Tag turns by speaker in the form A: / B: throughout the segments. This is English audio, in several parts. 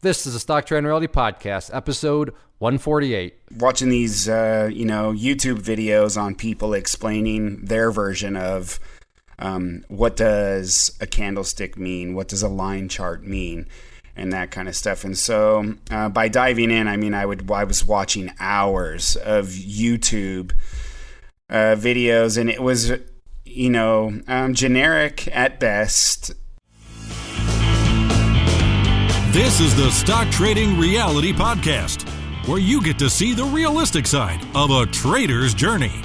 A: This is a Stock Trading Reality Podcast, episode 148.
B: Watching these, YouTube videos on people explaining their version of what does a candlestick mean, what does a line chart mean, and that kind of stuff. And so by diving in, I was watching hours of YouTube videos, and it was, generic at best.
C: This is the Stock Trading Reality Podcast, where you get to see the realistic side of a trader's journey.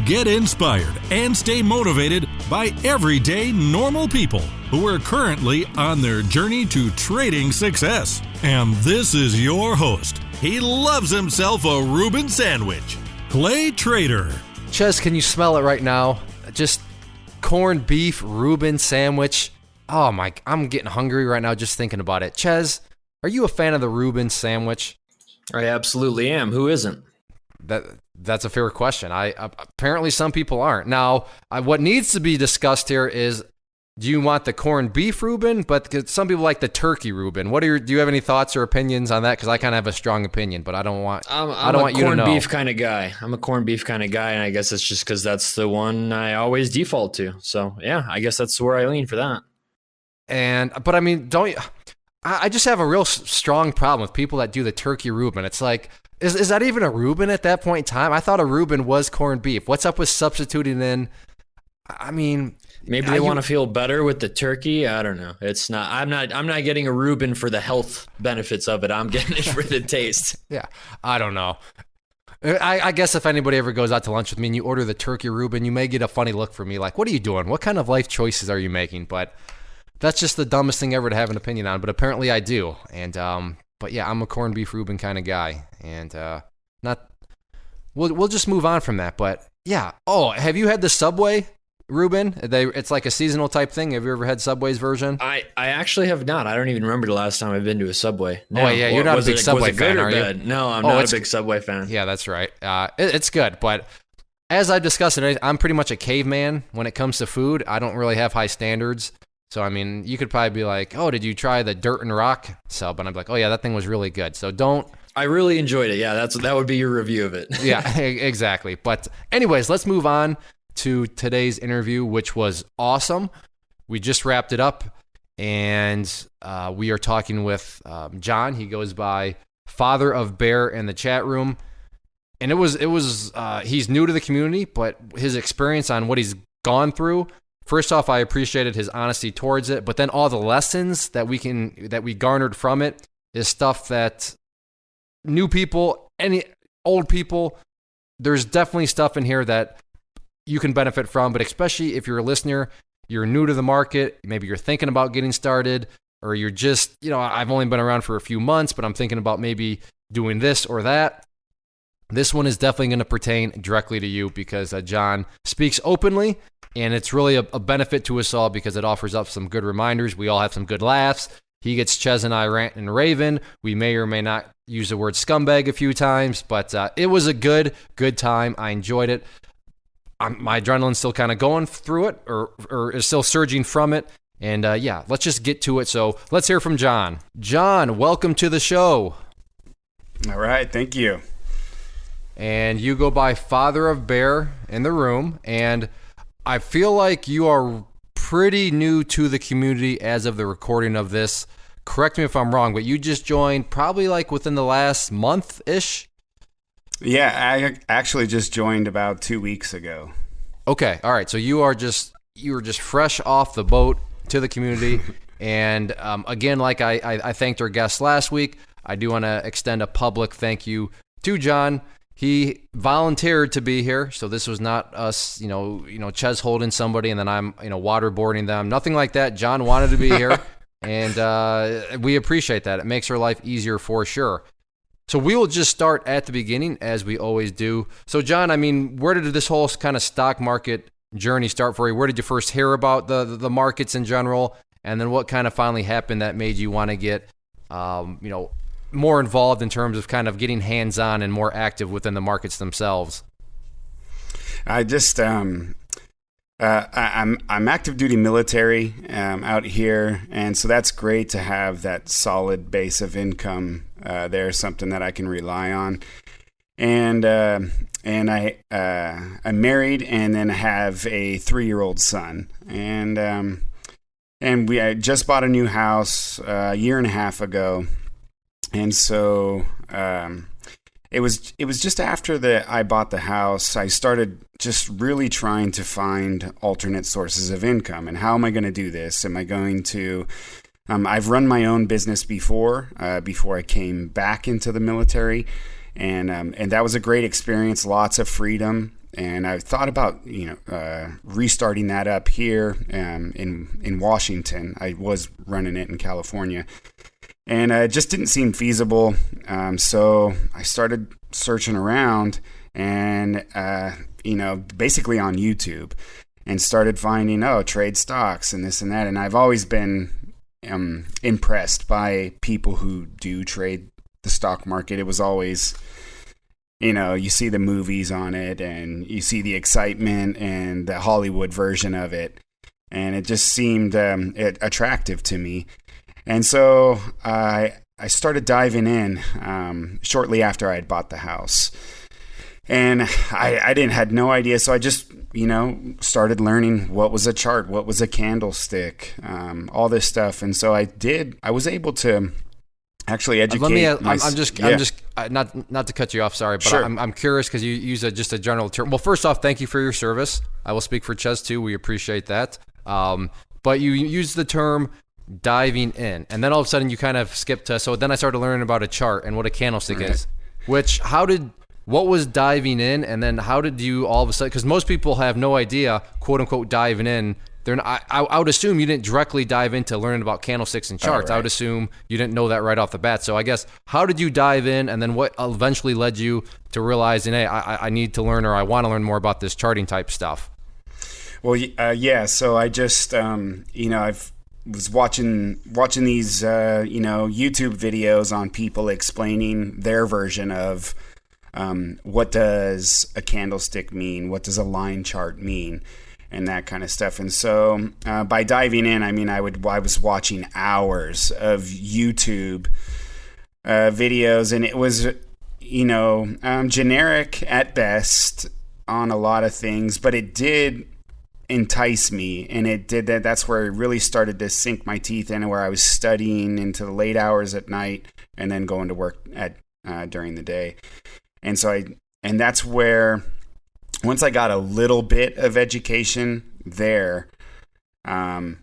C: Get inspired and stay motivated by everyday normal people who are currently on their journey to trading success. And this is your host. He loves himself a Reuben sandwich, Clay Trader.
A: Ches, can you smell it right now? Just corned beef Reuben sandwich. Oh my, I'm getting hungry right now just thinking about it. Ches, are you a fan of the Reuben sandwich?
D: I absolutely am. Who isn't?
A: That's a fair question. Apparently some people aren't. Now, what needs to be discussed here is, do you want the corned beef Reuben? But some people like the turkey Reuben. Do you have any thoughts or opinions on that? Because I kind of have a strong opinion, but I don't want you to know.
D: I'm a corned beef kind of guy. And I guess it's just because that's the one I always default to. So yeah, I guess that's where I lean for that.
A: But I mean, I just have a real strong problem with people that do the turkey Reuben. It's like, is that even a Reuben at that point in time? I thought a Reuben was corned beef. What's up with substituting in? I mean,
D: maybe they want to feel better with the turkey. I don't know. It's not. I'm not getting a Reuben for the health benefits of it. I'm getting it for the taste.
A: Yeah, I don't know. I guess if anybody ever goes out to lunch with me and you order the turkey Reuben, you may get a funny look from me, like, "What are you doing? What kind of life choices are you making?" But that's just the dumbest thing ever to have an opinion on. But apparently I do. And but yeah, I'm a corned beef Reuben kind of guy. And we'll just move on from that. But yeah. Oh, have you had the Subway Reuben? It's like a seasonal type thing. Have you ever had Subway's version?
D: I actually have not. I don't even remember the last time I've been to a Subway.
A: No. Oh yeah, you're not a big Subway fan, are you?
D: No, I'm not a big Subway fan.
A: Yeah, that's right. It's good, but as I've discussed today, I'm pretty much a caveman when it comes to food. I don't really have high standards. So, I mean, you could probably be like, "Oh, did you try the Dirt and Rock sub?" And I'm like, "Oh, yeah, that thing was really good." So don't.
D: I really enjoyed it. Yeah, that would be your review of it.
A: Yeah, exactly. But anyways, let's move on to today's interview, which was awesome. We just wrapped it up, and we are talking with John. He goes by FatherOfBear in the chat room. And it was he's new to the community, but his experience on what he's gone through. First off, I appreciated his honesty towards it, but then all the lessons that we garnered from it is stuff that new people, any old people, there's definitely stuff in here that you can benefit from, but especially if you're a listener, you're new to the market, maybe you're thinking about getting started, or you're just, I've only been around for a few months, but I'm thinking about maybe doing this or that. This one is definitely going to pertain directly to you because John speaks openly, and it's really a benefit to us all because it offers up some good reminders. We all have some good laughs. He gets Ches and I ranting and raving. We may or may not use the word scumbag a few times, but it was a good time. I enjoyed it. My adrenaline's still kind of going through it or is still surging from it. And yeah, let's just get to it. So let's hear from John. John, welcome to the show.
B: All right, thank you.
A: And you go by FatherOfBear in the room, and I feel like you are pretty new to the community as of the recording of this. Correct me if I'm wrong, but you just joined probably like within the last month-ish?
B: Yeah, I actually just joined about 2 weeks ago.
A: Okay, all right. So you were just fresh off the boat to the community. And again, like I thanked our guest last week, I do want to extend a public thank you to John. He volunteered to be here, so this was not us, Ches holding somebody and then I'm, waterboarding them. Nothing like that. John wanted to be here, and we appreciate that. It makes our life easier for sure. So we will just start at the beginning, as we always do. So, John, where did this whole kind of stock market journey start for you? Where did you first hear about the markets in general, and then what kind of finally happened that made you want to get, more involved in terms of kind of getting hands-on and more active within the markets themselves?
B: I just I'm active duty military out here, and so that's great to have that solid base of income there, something that I can rely on. And I'm married, and then have a 3-year-old son, and I just bought a new house a year and a half ago, and so it was just after I bought the house, I started just really trying to find alternate sources of income. And how am I going to do this? Am I going to I've run my own business before I came back into the military, and that was a great experience, lots of freedom. And I thought about restarting that up here in Washington. I was running it in California, and it just didn't seem feasible. So I started searching around, and basically on YouTube, and started finding trade stocks and this and that. And I've always been impressed by people who do trade the stock market. It was always, you see the movies on it, and you see the excitement and the Hollywood version of it, and it just seemed attractive to me. And so I started diving in shortly after I had bought the house, and I had no idea. So I just started learning what was a chart, what was a candlestick, all this stuff. And so I was able to actually educate.
A: I'm just not to cut you off, sorry, but
B: Sure.
A: I'm curious because you use just a general term. Well, first off, thank you for your service. I will speak for Ches too. We appreciate that. But you use the term diving in, and then all of a sudden you kind of skipped to. So then I started learning about a chart and what a candlestick is. What was diving in, and then how did you all of a sudden? Because most people have no idea, quote unquote, diving in. I would assume you didn't directly dive into learning about candlesticks and charts.
B: Right.
A: I would assume you didn't know that right off the bat. So I guess, how did you dive in, and then what eventually led you to realizing, hey, I need to learn, or I want to learn more about this charting type stuff?
B: Well, yeah. So I just, I was watching these, YouTube videos on people explaining their version of what does a candlestick mean, what does a line chart mean, and that kind of stuff. And so by diving in, I was watching hours of YouTube videos, and it was, generic at best on a lot of things, but it did entice me, and it did that. That's where it really started to sink my teeth in, where I was studying into the late hours at night and then going to work during the day. And so that's where, once I got a little bit of education there, I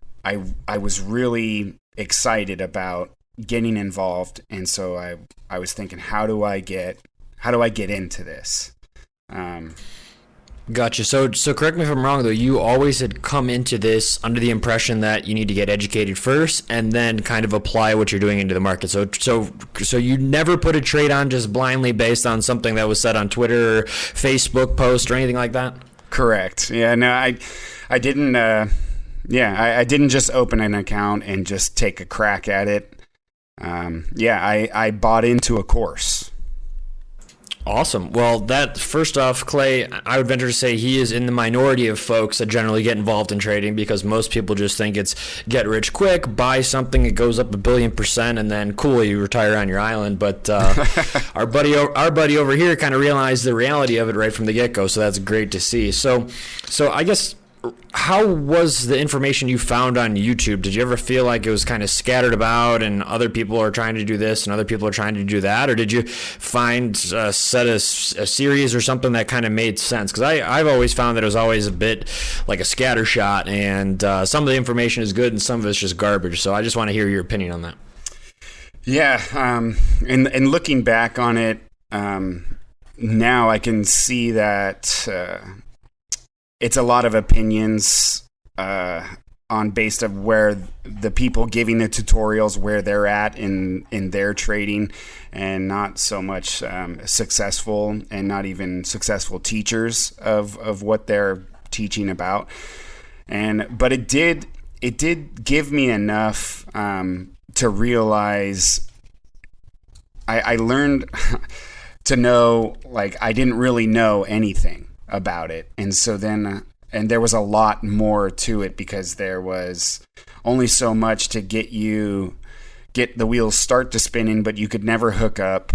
B: was really excited about getting involved. And so I was thinking, how do I get into this?
D: Gotcha. So correct me if I'm wrong, though. You always had come into this under the impression that you need to get educated first, and then kind of apply what you're doing into the market. So you never put a trade on just blindly based on something that was said on Twitter, or Facebook post, or anything like that.
B: Correct. Yeah. No, I didn't. I didn't just open an account and just take a crack at it. I bought into a course.
D: Awesome. Well, that first off, Clay, I would venture to say he is in the minority of folks that generally get involved in trading, because most people just think it's get rich quick, buy something, it goes up 1,000,000,000%, and then cool, you retire on your island. But our buddy over here kind of realized the reality of it right from the get-go, so that's great to see. So I guess, how was the information you found on YouTube? Did you ever feel like it was kind of scattered about and other people are trying to do this and other people are trying to do that? Or did you find a series or something that kind of made sense? Because I've always found that it was always a bit like a scatter shot, and some of the information is good and some of it's just garbage. So I just want to hear your opinion on that.
B: Yeah. And looking back on it, now I can see that it's a lot of opinions on based of where the people giving the tutorials, where they're at in their trading, and not so much successful and not even successful teachers of what they're teaching about. But it did give me enough to realize I learned to know, like, I didn't really know anything about it. And so then there was a lot more to it because there was only so much to get the wheels start to spinning, but you could never hook up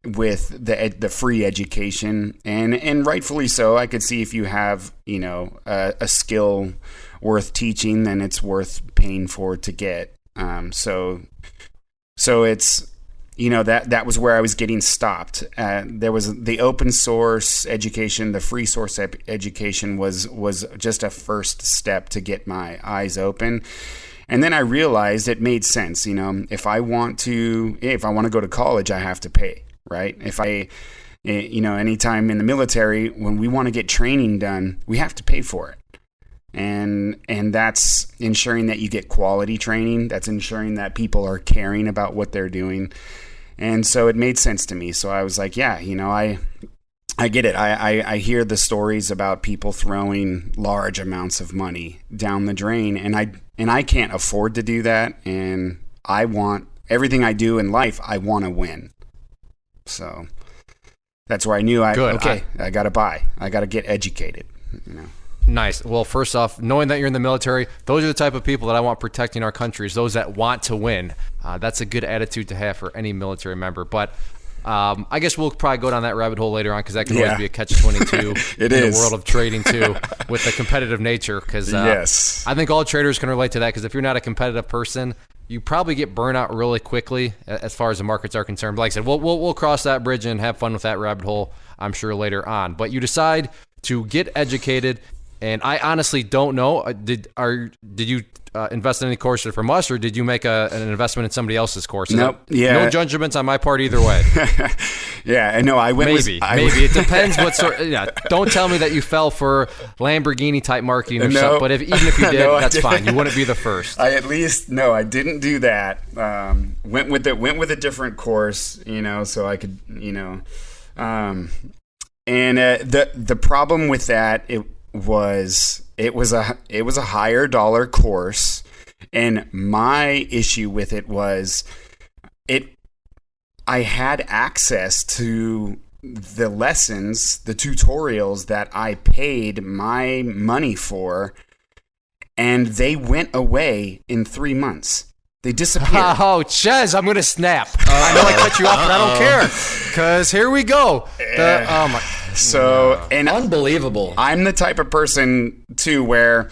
B: with the free education, and rightfully so. I could see if you have a skill worth teaching, then it's worth paying for to get. So it's that was where I was getting stopped. There was the open source education, the free source education was just a first step to get my eyes open. And then I realized it made sense. If I want to go to college, I have to pay. Right? If anytime in the military, when we want to get training done, we have to pay for it. And that's ensuring that you get quality training. That's ensuring that people are caring about what they're doing. And so it made sense to me. So I was like, yeah, I get it. I hear the stories about people throwing large amounts of money down the drain, and I can't afford to do that. And I want everything I do in life, I want to win. So that's where I knew I got to buy. I got to get educated.
A: Nice. Well, first off, knowing that you're in the military, those are the type of people that I want protecting our countries, those that want to win. That's a good attitude to have for any military member. But I guess we'll probably go down that rabbit hole later on, because that can always be a catch-22 in the world of trading too, with the competitive nature. Because
B: yes.
A: I think all traders can relate to that, because if you're not a competitive person, you probably get burnt out really quickly as far as the markets are concerned. But like I said, we'll cross that bridge and have fun with that rabbit hole, I'm sure, later on. But you decide to get educated, and I honestly don't know. Did you invest in any courses from us, or did you make an investment in somebody else's courses?
B: Nope. Yeah.
A: No judgments on my part either way.
B: Yeah, I know. I went.
A: Maybe it depends what sort. Yeah, don't tell me that you fell for Lamborghini type marketing or something. But even if you did, that's fine. You wouldn't be the first.
B: I didn't do that. Went with a different course, so I could, and the problem with that, it was a higher dollar course, and my issue with it was I had access to the lessons, the tutorials that I paid my money for, and they went away in 3 months. They disappeared.
A: Oh, Ches, I'm going to snap. I know I cut you off, but I don't care, because here we go.
B: And
D: unbelievable.
B: I'm the type of person too where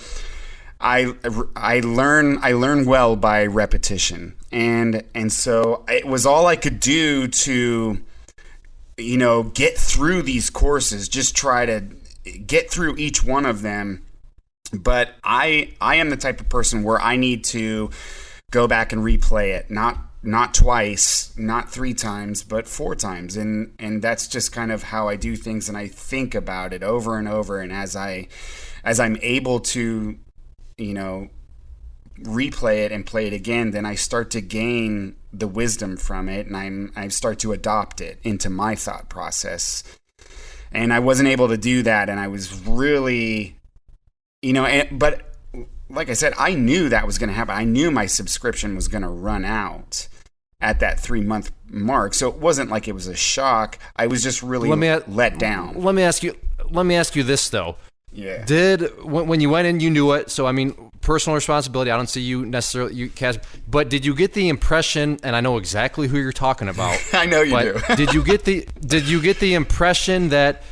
B: I learn well by repetition, and so it was all I could do to get through these courses, just try to get through each one of them. But I am the type of person where I need to go back and replay it, not twice, not 3 times, but 4 times. And that's just kind of how I do things, and I think about it over and over. And as I'm able to, replay it and play it again, then I start to gain the wisdom from it, and I start to adopt it into my thought process. And I wasn't able to do that, and I was really, but like I said, I knew that was going to happen. I knew my subscription was going to run out at that 3-month mark. So it wasn't like it was a shock. I was just really let down.
A: Let me ask you this though.
B: Yeah.
A: When you went in, you knew it. So I mean, personal responsibility. I don't see you necessarily, but did you get the impression? And I know exactly who you're talking about.
B: I know you do.
A: Did you get the impression that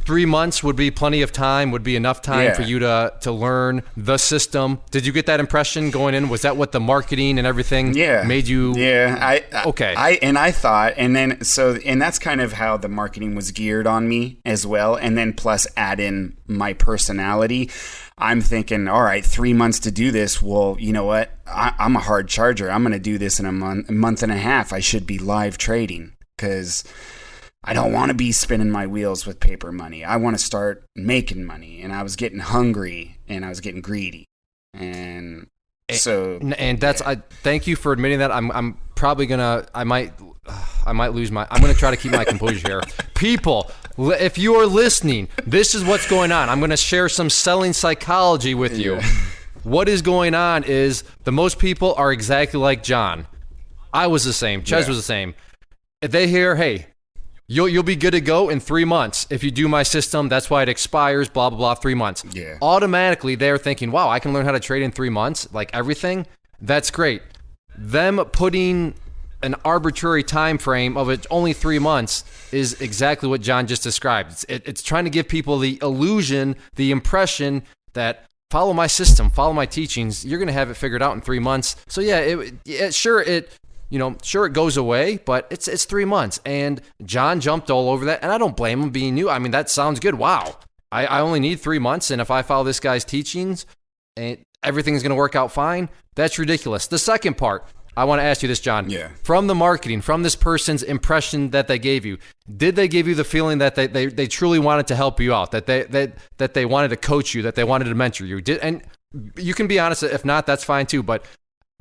A: 3 months would be plenty of time, would be enough time for you to learn the system? Did you get that impression going in? Was that what the marketing and everything made you?
B: Yeah.
A: Okay.
B: I thought, and that's kind of how the marketing was geared on me as well. And then plus add in my personality. I'm thinking, all right, 3 months to do this. Well, you know what? I'm a hard charger. I'm going to do this in a month and a half. I should be live trading, because I don't want to be spinning my wheels with paper money. I want to start making money. And I was getting hungry, and I was getting greedy. And so,
A: that's, I thank you for admitting that. I'm probably gonna, I might lose I'm gonna try to keep my composure here. People, if you are listening, this is what's going on. I'm gonna share some selling psychology with you. What is going on is the most people are exactly like John. I was the same. Ches was the same. If they hear, hey, You'll be good to go in 3 months. If you do my system, that's why it expires, blah, blah, blah, 3 months.
B: Yeah.
A: Automatically, they're thinking, wow, I can learn how to trade in 3 months, like everything. That's great. Them putting an arbitrary time frame of it only 3 months is exactly what John just described. It's trying to give people the illusion, the impression that follow my system, follow my teachings, you're going to have it figured out in 3 months. So yeah, sure it goes away, but it's 3 months. And John jumped all over that, and I don't blame him being new. I mean, that sounds good. Wow. I only need 3 months, and if I follow this guy's teachings, and everything's going to work out fine, that's ridiculous. The second part, I want to ask you this, John.
B: Yeah.
A: From the marketing, from this person's impression that they gave you, did they give you the feeling that they truly wanted to help you out, that they wanted to coach you, that they wanted to mentor you? And you can be honest, if not, that's fine too, but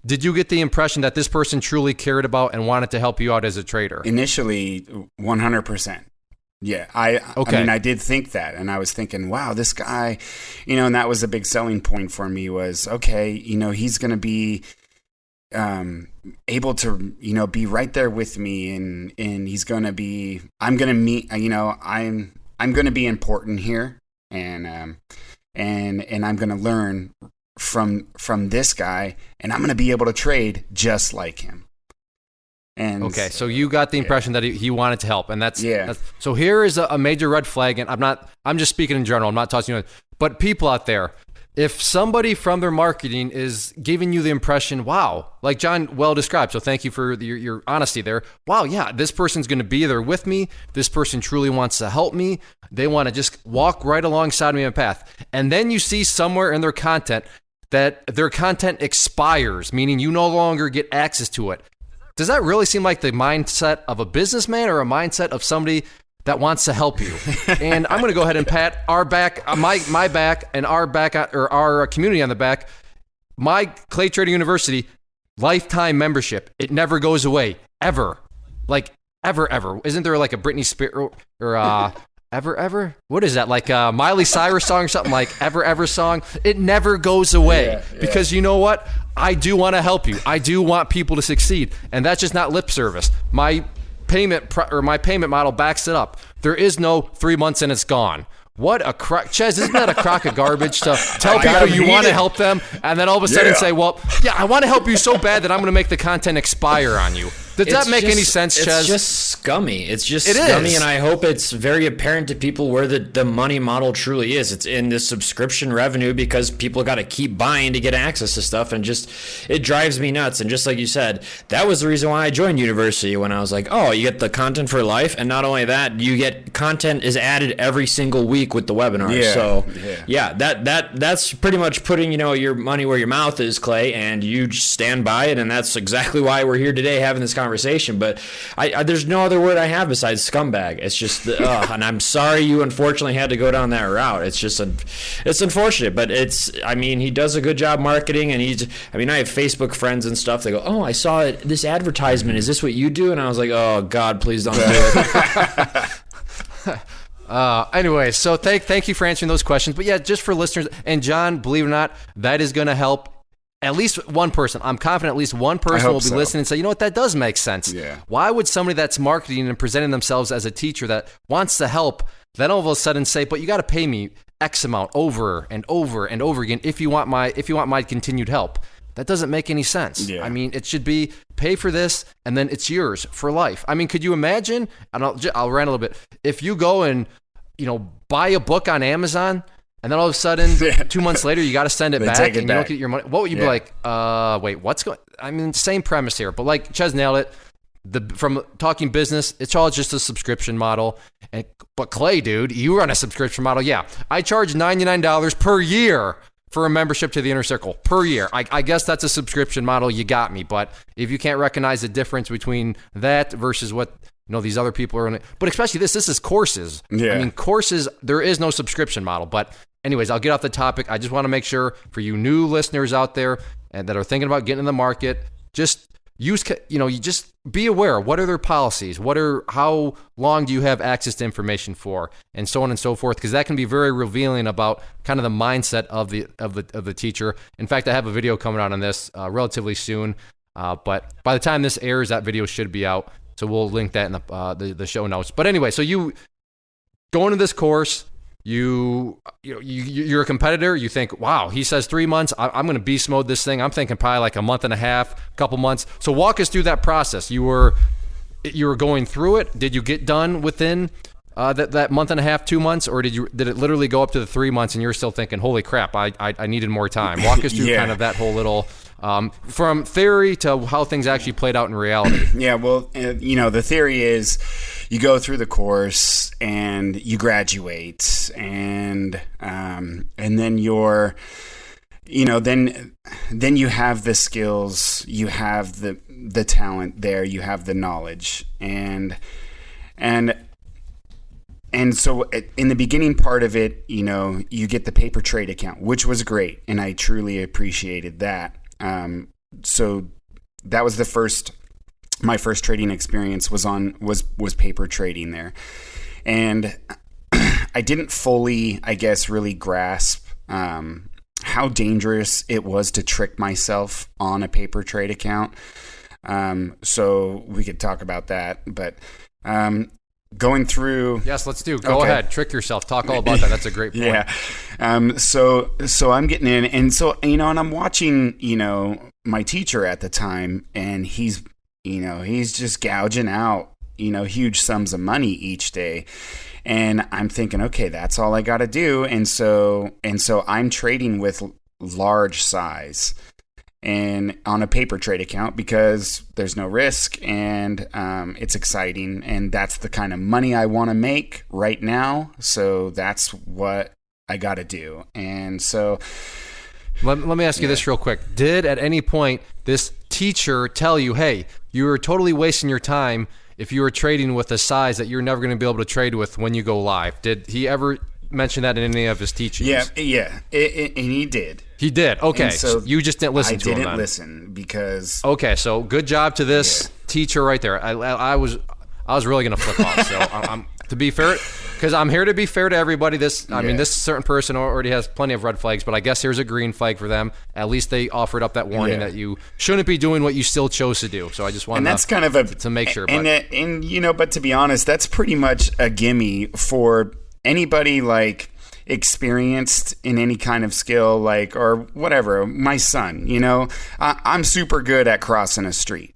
A: did you get the impression that this person truly cared about and wanted to help you out as a trader?
B: Initially, 100%. Yeah, I mean, I did think that, and I was thinking, wow, this guy, and that was a big selling point for me was, okay, he's going to be able to, be right there with me, and he's going to be, I'm going to meet, I'm going to be important here, and I'm going to learn from this guy, and I'm going to be able to trade just like him. And
A: okay, so you got the impression that he wanted to help, and that's
B: yeah.
A: So here is a major red flag, and I'm just speaking in general. I'm not talking to you, but people out there, if somebody from their marketing is giving you the impression, wow, like John well described, so thank you for your honesty there. Wow, yeah, this person's going to be there with me. This person truly wants to help me. They want to just walk right alongside me on the path, and then you see somewhere in their content that their content expires, meaning you no longer get access to it. Does that really seem like the mindset of a businessman or a mindset of somebody that wants to help you? And I'm going to go ahead and pat our back, my back, and our back, or our community on the back. My Clay Trading University lifetime membership. It never goes away, ever. Like ever. Isn't there like a Britney Spears or Ever? What is that? Like a Miley Cyrus song or something, like Ever song? It never goes away because you know what? I do want to help you. I do want people to succeed, and that's just not lip service. My payment model backs it up. There is no 3 months and it's gone. What a crock, Ches, isn't that a crock of garbage to tell people you want to help them and then all of a sudden say, well, yeah, I want to help you so bad that I'm going to make the content expire on you. Does that make any sense, Ches?
D: It's just scummy. It's just scummy, and I hope it's very apparent to people where the money model truly is. It's in the subscription revenue because people got to keep buying to get access to stuff, and just it drives me nuts. And just like you said, that was the reason why I joined university, when I was like, oh, you get the content for life, and not only that, you get content is added every single week with the webinars.
B: Yeah,
D: so that's pretty much putting your money where your mouth is, Clay, and you just stand by it, and that's exactly why we're here today having this conversation. But I there's no other word I have besides scumbag. It's just and I'm sorry you unfortunately had to go down that route. It's just it's unfortunate, but he does a good job marketing, and I have Facebook friends and stuff. They go, oh, I saw this advertisement, is this what you do? And I was like, oh God, please don't do it.
A: Anyway, so thank you for answering those questions. But yeah, just for listeners, and John, believe it or not, that is going to help at least one person. I'm confident at least one person will be listening and say, you know what, that does make sense.
B: Yeah.
A: Why would somebody that's marketing and presenting themselves as a teacher that wants to help then all of a sudden say, but you got to pay me X amount over and over and over again if you want my continued help? That doesn't make any sense.
B: Yeah.
A: I mean, it should be pay for this and then it's yours for life. I mean, could you imagine, and I'll rant a little bit, if you go and buy a book on Amazon, and then all of a sudden, 2 months later, you got to send it back, and you don't get your money. What would you be like? Wait, what's going? I mean, same premise here, but like Ches nailed it. From talking business, it's all just a subscription model. But Clay, dude, you run a subscription model. Yeah, I charge $99 per year for a membership to the Inner Circle per year. I guess that's a subscription model. You got me. But if you can't recognize the difference between that versus what these other people are in it, but especially this is courses.
B: Yeah.
A: I mean, courses, there is no subscription model. But anyways, I'll get off the topic. I just want to make sure for you new listeners out there and that are thinking about getting in the market, just you just be aware. What are their policies? How long do you have access to information for, and so on and so forth? Because that can be very revealing about kind of the mindset of the teacher. In fact, I have a video coming out on this relatively soon. But by the time this airs, that video should be out. So we'll link that in the show notes. But anyway, so you go into this course. You're a competitor. You think, wow, he says 3 months. I'm going to beast mode this thing. I'm thinking probably like a month and a half, couple months. So walk us through that process. You were going through it. Did you get done within that month and a half, 2 months, or did it literally go up to the 3 months and you're still thinking, holy crap, I needed more time? Walk us through kind of that whole little from theory to how things actually played out in reality.
B: Yeah, well, the theory is you go through the course and you graduate, and then you're, then you have the skills, you have the talent there, you have the knowledge, and so in the beginning part of it, you get the paper trade account, which was great, and I truly appreciated that. So that was my first trading experience was paper trading there. And I didn't fully, I guess, really grasp how dangerous it was to trick myself on a paper trade account. So we could talk about that, but going through.
A: Yes, let's do. Go ahead. Trick yourself. Talk all about that. That's a great point.
B: Yeah. So I'm getting in, and so, and I'm watching, my teacher at the time, and he's just gouging out, huge sums of money each day. And I'm thinking, okay, that's all I got to do. And so I'm trading with large size and on a paper trade account because there's no risk, and it's exciting, and that's the kind of money I want to make right now. So that's what I got to do. And so
A: let me ask you this real quick. Did at any point this teacher tell you, hey, you were totally wasting your time if you were trading with a size that you're never going to be able to trade with when you go live? Did he ever mention that in any of his teachings?
B: Yeah, and he did.
A: He did. Okay,
B: so
A: you just didn't listen to him.
B: I didn't listen because.
A: Okay, so good job to this teacher right there. I was really gonna flip off. So I'm to be fair, because I'm here to be fair to everybody. I mean, this certain person already has plenty of red flags, but I guess here's a green flag for them. At least they offered up that warning that you shouldn't be doing what you still chose to do. So I just wanted to make sure.
B: But to be honest, that's pretty much a gimme for anybody like experienced in any kind of skill, like, or whatever. My son, I'm super good at crossing a street.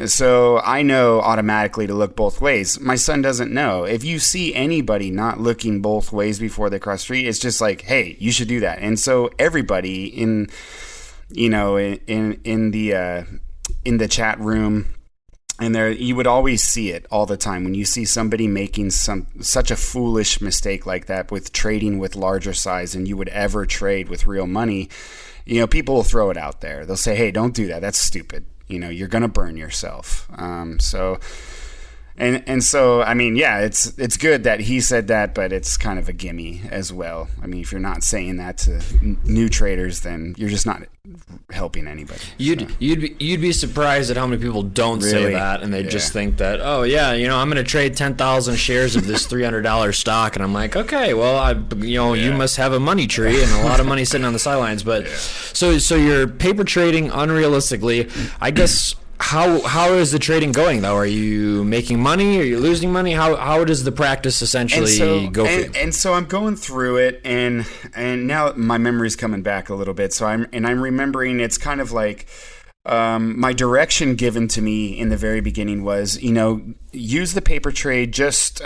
B: So I know automatically to look both ways. My son doesn't know. If you see anybody not looking both ways before they cross the street, it's just like, hey, you should do that. And so everybody in the chat room, and there, you would always see it all the time when you see somebody making such a foolish mistake like that with trading with larger size than you would ever trade with real money. People will throw it out there. They'll say, hey, don't do that. That's stupid. You're going to burn yourself. So I mean, yeah, it's good that he said that, but it's kind of a gimme as well. I mean, if you're not saying that to new traders, then you're just not helping anybody.
D: You'd be surprised at how many people don't say that, and they just think that, oh yeah, I'm going to trade 10,000 shares of this $300 stock, and I'm like, okay, well, you must have a money tree and a lot of money sitting on the sidelines. But so you're paper trading unrealistically, I guess. How is the trading going, though? Are you making money? Are you losing money? How does the practice essentially go for you?
B: And so I'm going through it, and now my memory's coming back a little bit. So I'm remembering. It's kind of like my direction given to me in the very beginning was, use the paper trade. Just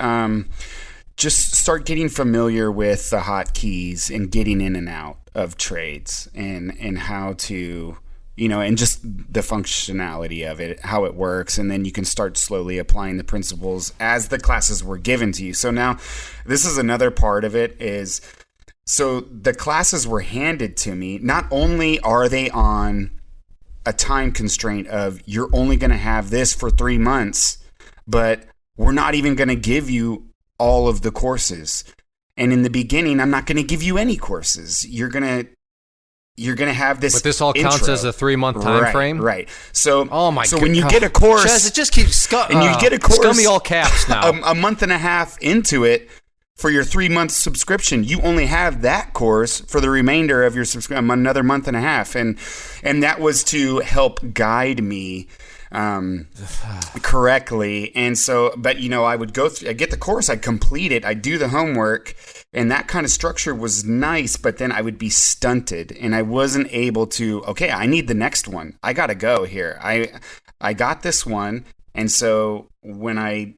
B: start getting familiar with the hotkeys and getting in and out of trades, and how to. And just the functionality of it, how it works, and then you can start slowly applying the principles as the classes were given to you. So now, this is another part of it is, so the classes were handed to me. Not only are they on a time constraint of you're only going to have this for 3 months, but we're not even going to give you all of the courses. And in the beginning, I'm not going to give you any courses. You're going to have this.
A: But this all counts as a 3-month time frame,
B: right? So,
A: oh my!
B: So when you get a course,
A: Chaz, it just keeps
B: and you get a course,
A: scummy all caps now.
B: A month and a half into it for your 3-month subscription, you only have that course for the remainder of your subscription, another month and a half, and that was to help guide me correctly. And so, but I would go through, I get the course, I'd complete it, I'd do the homework, and that kind of structure was nice, but then I would be stunted and I wasn't able to, okay, I need the next one. I got to go here. I got this one. And so when I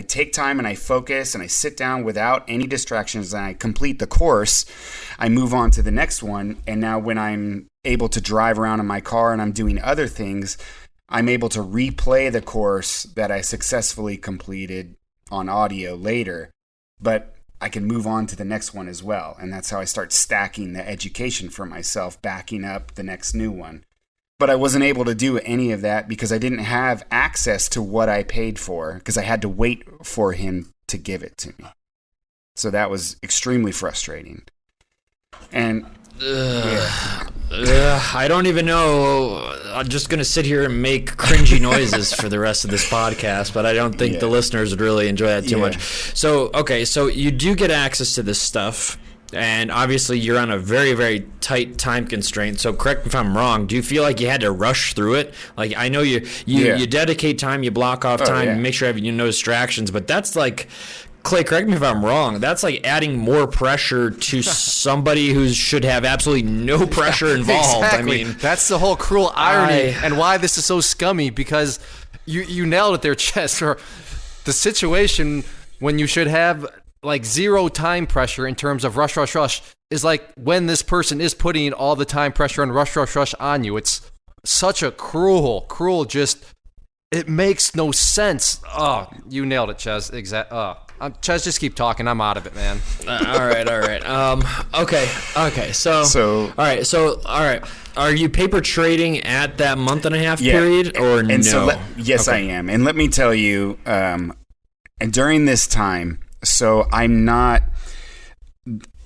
B: take time and I focus and I sit down without any distractions and I complete the course, I move on to the next one. And now when I'm able to drive around in my car and I'm doing other things, I'm able to replay the course that I successfully completed on audio later. But I can move on to the next one as well. And that's how I start stacking the education for myself, backing up the next new one. But I wasn't able to do any of that because I didn't have access to what I paid for, because I had to wait for him to give it to me. So that was extremely frustrating. And
D: I don't even know. I'm just going to sit here and make cringy noises for the rest of this podcast, but I don't think the listeners would really enjoy that too much. So, okay, so you do get access to this stuff, and obviously you're on a very, very tight time constraint. So correct me if I'm wrong. Do you feel like you had to rush through it? Like, I know you dedicate time, you block off time, you make sure you have no distractions, but that's like... Clay, correct me if I'm wrong. That's like adding more pressure to somebody who should have absolutely no pressure involved.
A: Exactly.
D: I mean,
A: that's the whole cruel irony and why this is so scummy, because you nailed it there, Chess. Or the situation when you should have like zero time pressure in terms of rush is like when this person is putting all the time pressure and rush on you. It's such a cruel, just, it makes no sense. Oh, you nailed it, Chess. Chaz, just keep talking. I'm out of it, man.
D: All right. Okay. So, all right. Are you paper trading at that month and a half period, or no?
B: So yes, I am. And let me tell you, and during this time, so I'm not.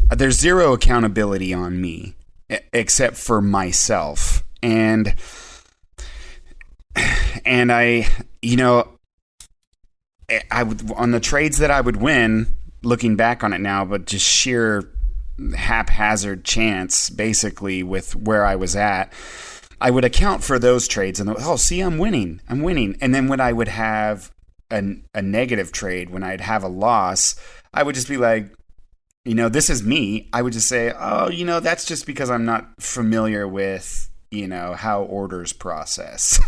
B: There's zero accountability on me, except for myself, and I, I would, on the trades that I would win, looking back on it now, but just sheer haphazard chance, basically, with where I was at, I would account for those trades and see, I'm winning. And then when I would have a negative trade, when I'd have a loss, I would just be like, this is me. I would just say, that's just because I'm not familiar with, how orders process.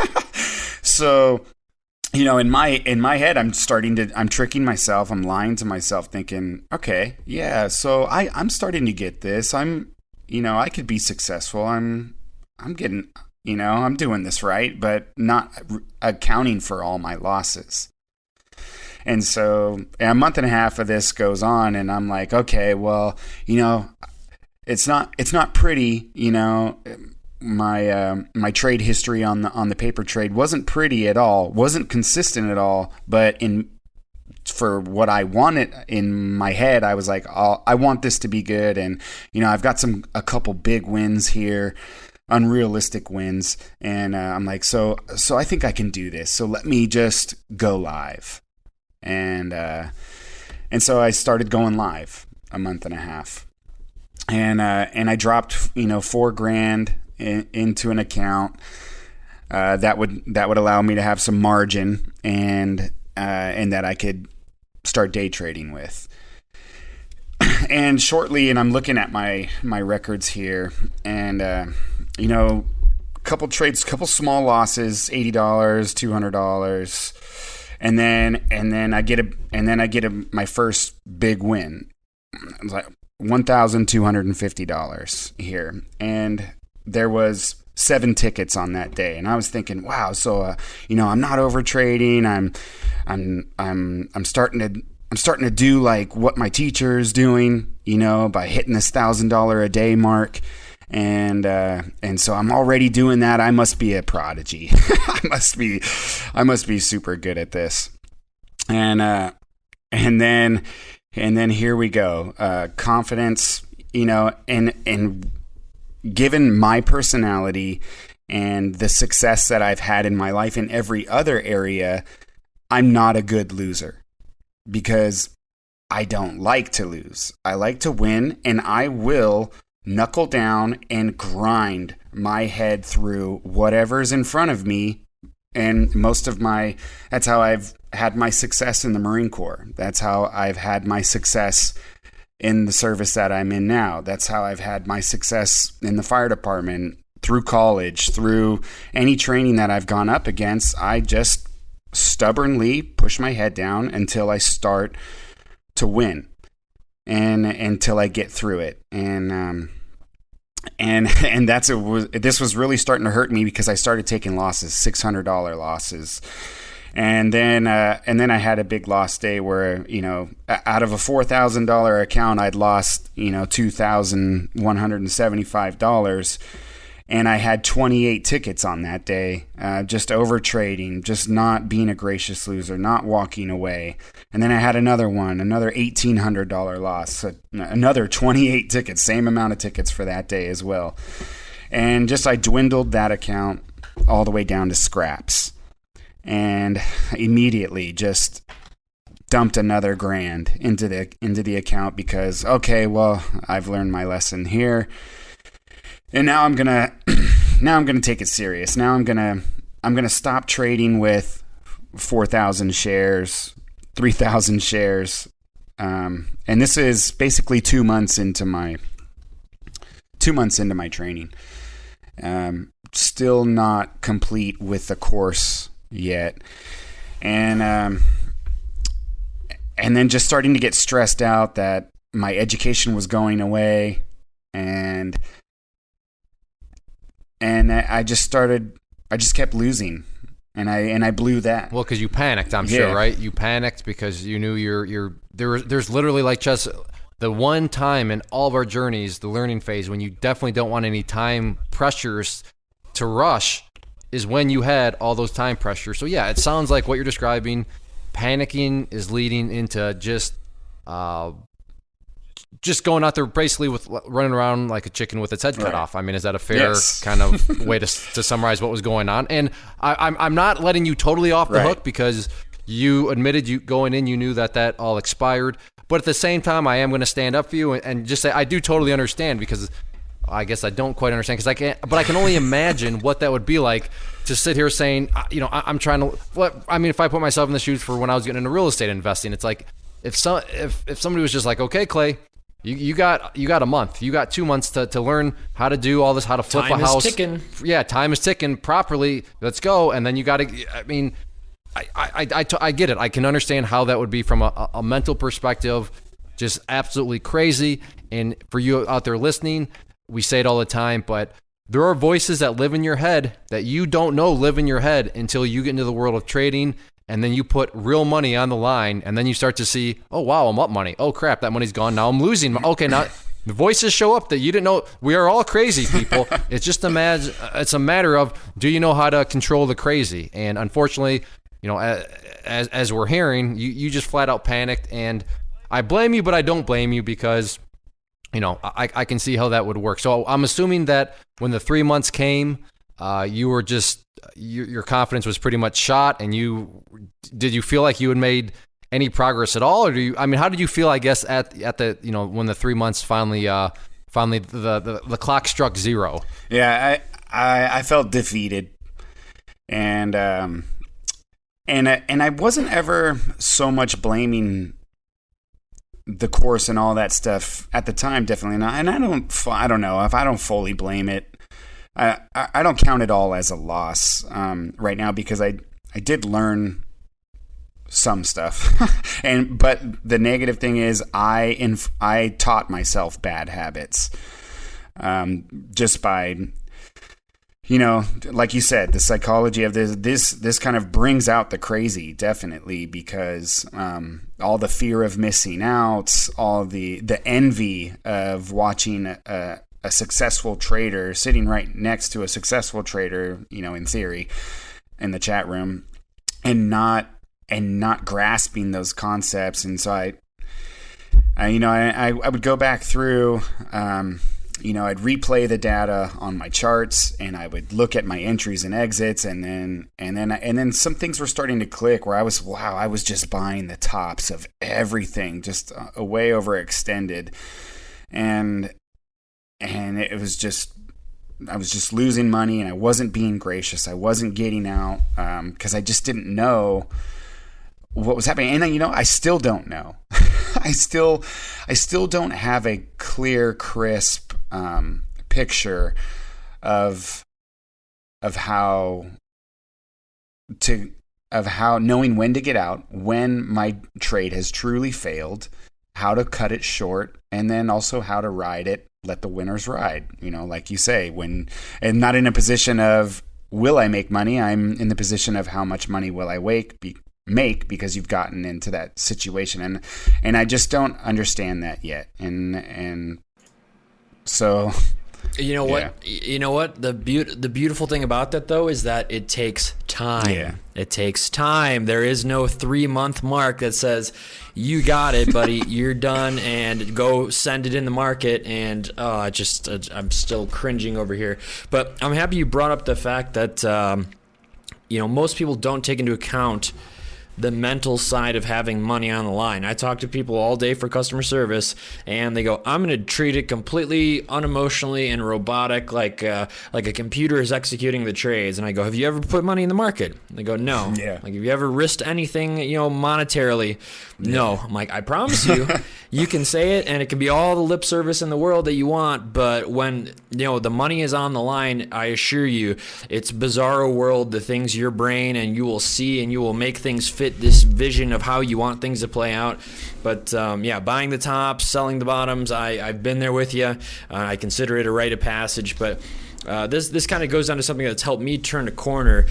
B: So, in my head, I'm tricking myself. I'm lying to myself, thinking, okay, yeah. So I'm starting to get this. I could be successful. I'm getting, I'm doing this right, but not accounting for all my losses. And so a month and a half of this goes on, and I'm like, okay, well, it's not pretty, my trade history on the paper trade wasn't pretty at all, wasn't consistent at all, but for what I wanted in my head, I was like, I want this to be good, and I've got a couple big wins here, unrealistic wins, and I'm like, so I think I can do this, so let me just go live. And so I started going live a month and a half, and I dropped $4,000 into an account that would allow me to have some margin and that I could start day trading with. And shortly, and I'm looking at my records here, and couple trades, couple small losses, $80, $200. And then I get my first big win. It was like $1,250 here, and there was 7 tickets on that day, and I was thinking, wow. So I'm not over trading. I'm starting to do like what my teacher is doing, by hitting this $1,000 a day mark. And so I'm already doing that. I must be a prodigy. I must be super good at this. And then here we go. Confidence, and given my personality and the success that I've had in my life in every other area, I'm not a good loser because I don't like to lose. I like to win, and I will knuckle down and grind my head through whatever's in front of me And that's how I've had my success in the Marine Corps. That's how I've had my success in the service that I'm in now. That's how I've had my success in the fire department, through college, through any training that I've gone up against. I just stubbornly push my head down until I start to win, and until I get through it. And this was really starting to hurt me, because I started taking losses, $600 losses. And then I had a big loss day where, out of a $4,000 account, I'd lost, $2,175. And I had 28 tickets on that day, just over trading, just not being a gracious loser, not walking away. And then I had another $1,800 loss, so another 28 tickets, same amount of tickets for that day as well. And I dwindled that account all the way down to scraps, and immediately just dumped another grand into the account, because, okay, well, I've learned my lesson here. And now I'm gonna take it serious. Now I'm gonna stop trading with 4,000 shares, 3,000 shares, and this is basically 2 months into my training. Still not complete with the course yet, and then just starting to get stressed out that my education was going away, and I just kept losing, and I blew that.
A: Well, because you panicked, I'm sure, right? You panicked because you knew there's literally, like, just the one time in all of our journeys, the learning phase, when you definitely don't want any time pressures to rush, is when you had all those time pressures. So yeah, it sounds like what you're describing, panicking is leading into just going out there basically with running around like a chicken with its head cut off. I mean, is that a fair kind of way to summarize what was going on? And I'm not letting you totally off the hook, because you admitted you going in, you knew that all expired. But at the same time, I am going to stand up for you and just say I do totally understand, because I guess I don't quite understand, because I can't. But I can only imagine what that would be like to sit here saying, I'm trying to. If I put myself in the shoes for when I was getting into real estate investing, it's like if somebody was just like, okay, Clay, You got a month. You got 2 months to learn how to do all this, how to flip a house.
D: Time is ticking.
A: Yeah, time is ticking properly. Let's go. And then you got to. I mean, I get it. I can understand how that would be from a mental perspective, just absolutely crazy. And for you out there listening, we say it all the time, but there are voices that live in your head that you don't know live in your head until you get into the world of trading. And then you put real money on the line, and then you start to see, oh, wow, I'm up money. Oh, crap, that money's gone. Now I'm losing. Okay, now the voices show up that you didn't know. We are all crazy people. It's just it's a matter of, do you know how to control the crazy? And unfortunately, as we're hearing, you just flat out panicked. And I blame you, but I don't blame you, because, I can see how that would work. So I'm assuming that when the 3 months came, you were just, your confidence was pretty much shot, and did you feel like you had made any progress at all, or how did you feel, I guess, at the, when the 3 months finally the clock struck zero?
B: Yeah, I felt defeated, and I wasn't ever so much blaming the course and all that stuff at the time, definitely not. And I don't know if I don't fully blame it. I don't count it all as a loss right now, because I did learn some stuff, but the negative thing is I taught myself bad habits, just by, like you said, the psychology of this kind of brings out the crazy, definitely, because all the fear of missing out, all the envy of watching a successful trader sitting right next to a successful trader, in theory, in the chat room, and not grasping those concepts. And so I would go back through, I'd replay the data on my charts, and I would look at my entries and exits, and then some things were starting to click where I was just buying the tops of everything, just way overextended, and it was just just losing money, and I wasn't being gracious. I wasn't getting out because I just didn't know what was happening. And I still don't know. I still don't have a clear, crisp picture of how knowing when to get out, when my trade has truly failed, how to cut it short, and then also how to ride it, let the winners ride, like you say, and not in a position of will I make money. I'm in the position of how much money will I make because you've gotten into that situation, and I just don't understand that yet, and so
D: what the beautiful thing about that though is that it takes time.
B: Yeah.
D: It takes time. There is no 3-month mark that says you got it, buddy, you're done, and go send it in the market. And I'm still cringing over here, but I'm happy you brought up the fact that most people don't take into account the mental side of having money on the line. I talk to people all day for customer service, and they go, I'm going to treat it completely unemotionally and robotic, like a computer is executing the trades. And I go, have you ever put money in the market? And they go, no.
B: Yeah.
D: Like, have you ever risked anything, monetarily? No. I'm like, I promise you, you can say it, and it can be all the lip service in the world that you want, but when, the money is on the line, I assure you, it's bizarro world, the things your brain and you will see, and you will make things fit this vision of how you want things to play out. But buying the tops, selling the bottoms, I've been there with you. I consider it a rite of passage, but this kind of goes down to something that's helped me turn a corner.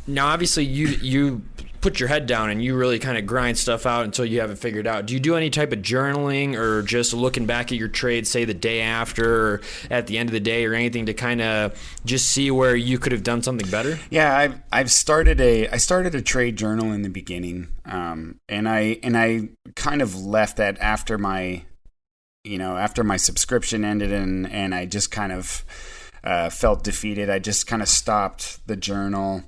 D: Now, obviously, you put your head down and you really kind of grind stuff out until you have it figured out. Do you do any type of journaling, or just looking back at your trade, say the day after or at the end of the day, or anything to kind of just see where you could have done something better?
B: Yeah, I started a trade journal in the beginning, and I kind of left that after my subscription ended, and I just kind of felt defeated. I just kind of stopped the journal.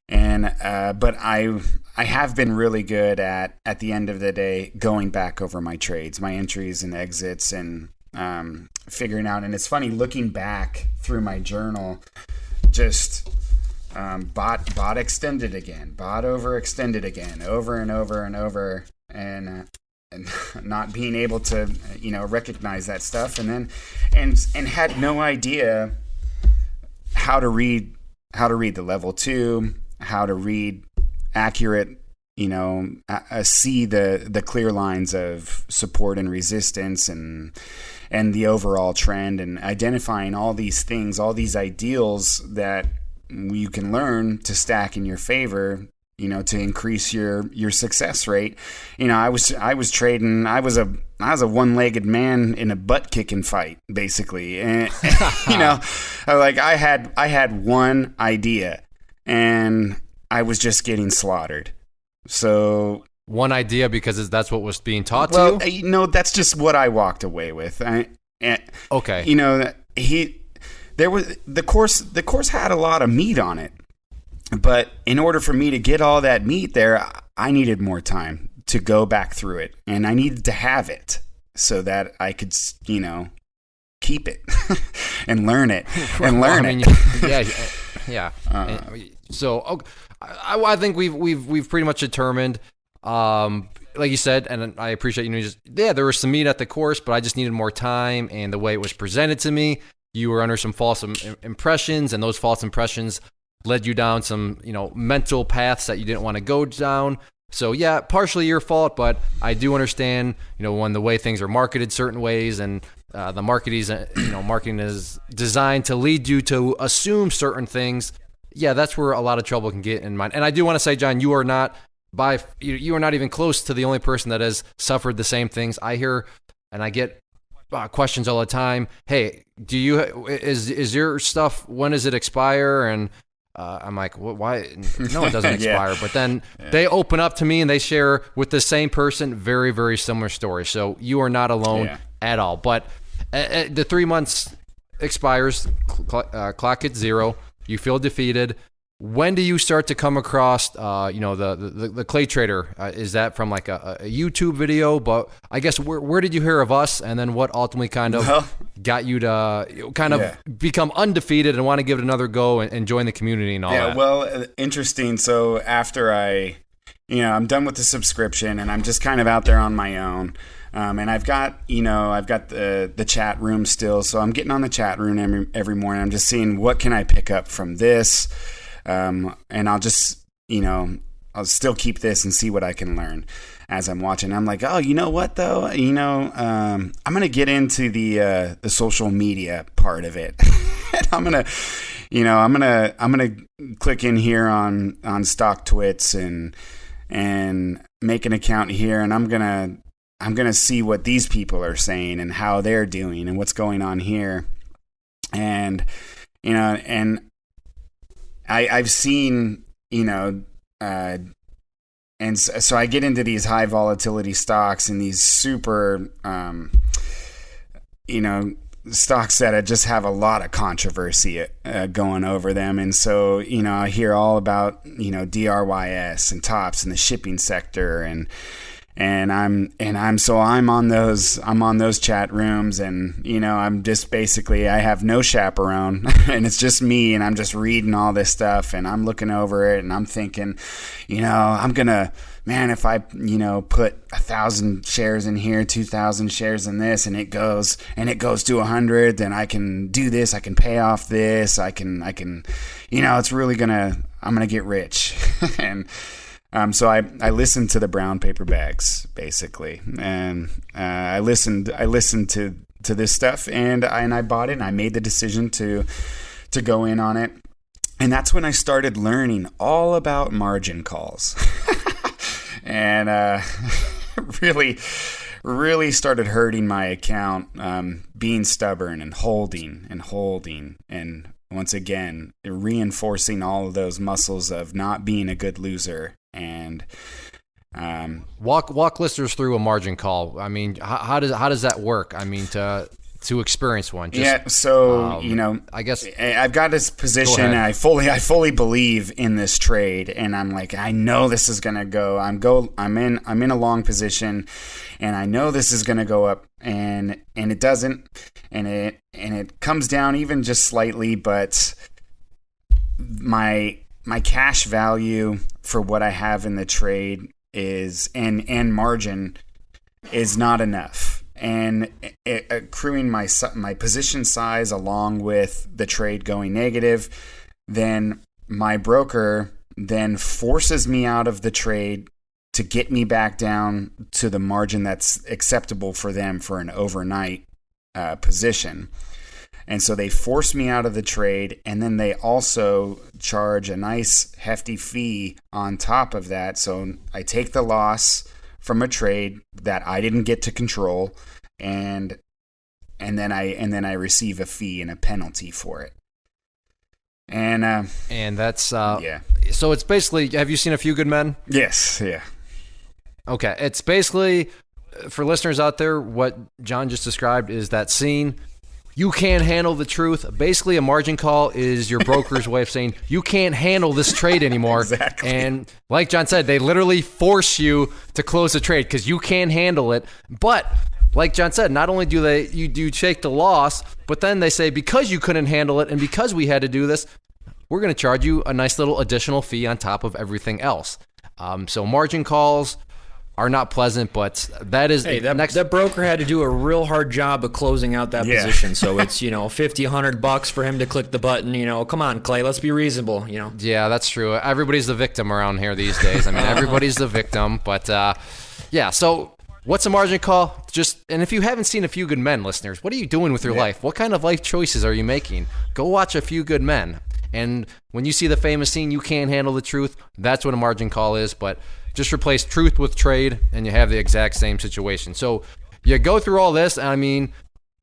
B: And but I have been really good at the end of the day going back over my trades, my entries and exits, and figuring out. And it's funny looking back through my journal, just bought extended again, bought overextended again, over and over and over, and not being able to recognize that stuff, and then and had no idea how to read the level 2. How to read accurate, see the clear lines of support and resistance, and the overall trend, and identifying all these things, all these ideals that you can learn to stack in your favor, to increase your success rate. I was trading. I was a one-legged man in a butt kicking fight, basically, and I had one idea. And I was just getting slaughtered. So
A: one idea, because that's what was being taught to you?
B: No, that's just what I walked away with.
A: Okay.
B: The course had a lot of meat on it, but in order for me to get all that meat there, I needed more time to go back through it, and I needed to have it so that I could, keep it and learn it and learn it.
A: Yeah. So I think we've pretty much determined, like you said, and I appreciate there was some meat at the course, but I just needed more time, and the way it was presented to me, you were under some false impressions, and those false impressions led you down some mental paths that you didn't want to go down. So yeah, partially your fault, but I do understand when the way things are marketed certain ways, and the marketing is designed to lead you to assume certain things. Yeah, that's where a lot of trouble can get in mind. And I do want to say, John, you are not even close to the only person that has suffered the same things. I hear and I get questions all the time. Hey, is your stuff, when does it expire? And I'm like, why? No, it doesn't expire. Yeah. But then they open up to me and they share with the same person very, very similar stories. So you are not alone at all. But the 3 months expires, clock hits 0. You feel defeated. when do you start to come across, the clay trader? Is that from like a YouTube video? But I guess where did you hear of us, and then what ultimately kind of got you to kind of become undefeated and want to give it another go and join the community and all that?
B: Yeah, well, interesting. So after I'm done with the subscription and I'm just kind of out there on my own. And I've got the chat room still. So I'm getting on the chat room every morning. I'm just seeing what can I pick up from this. And I'll just, I'll still keep this and see what I can learn as I'm watching. I'm like, oh, you know what though? I'm going to get into the social media part of it. And I'm going to click in here on StockTwits and make an account here. And I'm going to see what these people are saying and how they're doing and what's going on here. And, I've seen, and so I get into these high volatility stocks and these super, stocks that just have a lot of controversy going over them. And so, I hear all about, DRYS and tops in the shipping sector and I'm on those chat rooms, and I'm just basically, I have no chaperone and it's just me, and I'm just reading all this stuff and I'm looking over it and I'm thinking, I'm gonna, man, if I put 1,000 shares in here, 2,000 shares in this, and it goes to 100, then I can do this, I can pay off this, I can it's really I'm gonna get rich. And so I listened to the brown paper bags basically, and I listened to this stuff, and I bought it, and I made the decision to go in on it, and that's when I started learning all about margin calls, and really started hurting my account, being stubborn and holding and once again reinforcing all of those muscles of not being a good loser. And
A: walk listeners through a margin call. I mean, how does that work? I mean, to experience one.
B: So
A: I guess
B: I've got this position, and I fully believe in this trade, and I'm like, I know this is gonna go. I'm in a long position, and I know this is gonna go up, and it doesn't, and it comes down even just slightly, but my cash value for what I have in the trade is and margin is not enough, and accruing my position size along with the trade going negative, then my broker then forces me out of the trade to get me back down to the margin that's acceptable for them for an overnight position. And so they force me out of the trade, and then they also charge a nice hefty fee on top of that. So I take the loss from a trade that I didn't get to control, and then I receive a fee and a penalty for it. And
A: that's yeah. So it's basically, have you seen A Few Good Men?
B: Yes, yeah.
A: Okay, it's basically, for listeners out there, what John just described is that scene. You can't handle the truth. Basically, a margin call is your broker's way of saying you can't handle this trade anymore.
B: Exactly.
A: And like John said, they literally force you to close the trade because you can't handle it. But like John said, not only do you take the loss, but then they say because you couldn't handle it and because we had to do this, we're going to charge you a nice little additional fee on top of everything else. So margin calls are not pleasant, but that is
D: that broker had to do a real hard job of closing out that position. So it's $50-$100 for him to click the button. Come on, Clay, let's be reasonable.
A: Yeah, that's true. Everybody's the victim around here these days. I mean, everybody's the victim. But yeah, so what's a margin call? And if you haven't seen A Few Good Men, listeners, what are you doing with your life? What kind of life choices are you making? Go watch A Few Good Men. And when you see the famous scene, you can't handle the truth, that's what a margin call is. But just replace truth with trade, and you have the exact same situation. So you go through all this, and I mean,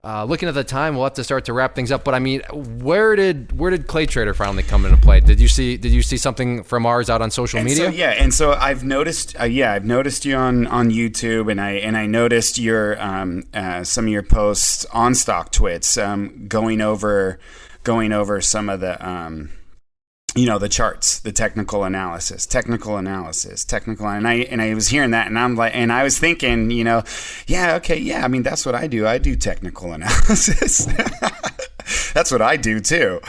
A: looking at the time, we'll have to start to wrap things up. But I mean, where did Clay Trader finally come into play? Did you see something from ours out on social media?
B: So I've noticed you on YouTube, and I noticed your some of your posts on StockTwits, going over some of the the charts, the technical analysis, and I was hearing that, and I'm like, and I was thinking, yeah, okay, yeah, I mean, that's what I do. I do technical analysis. That's what I do too.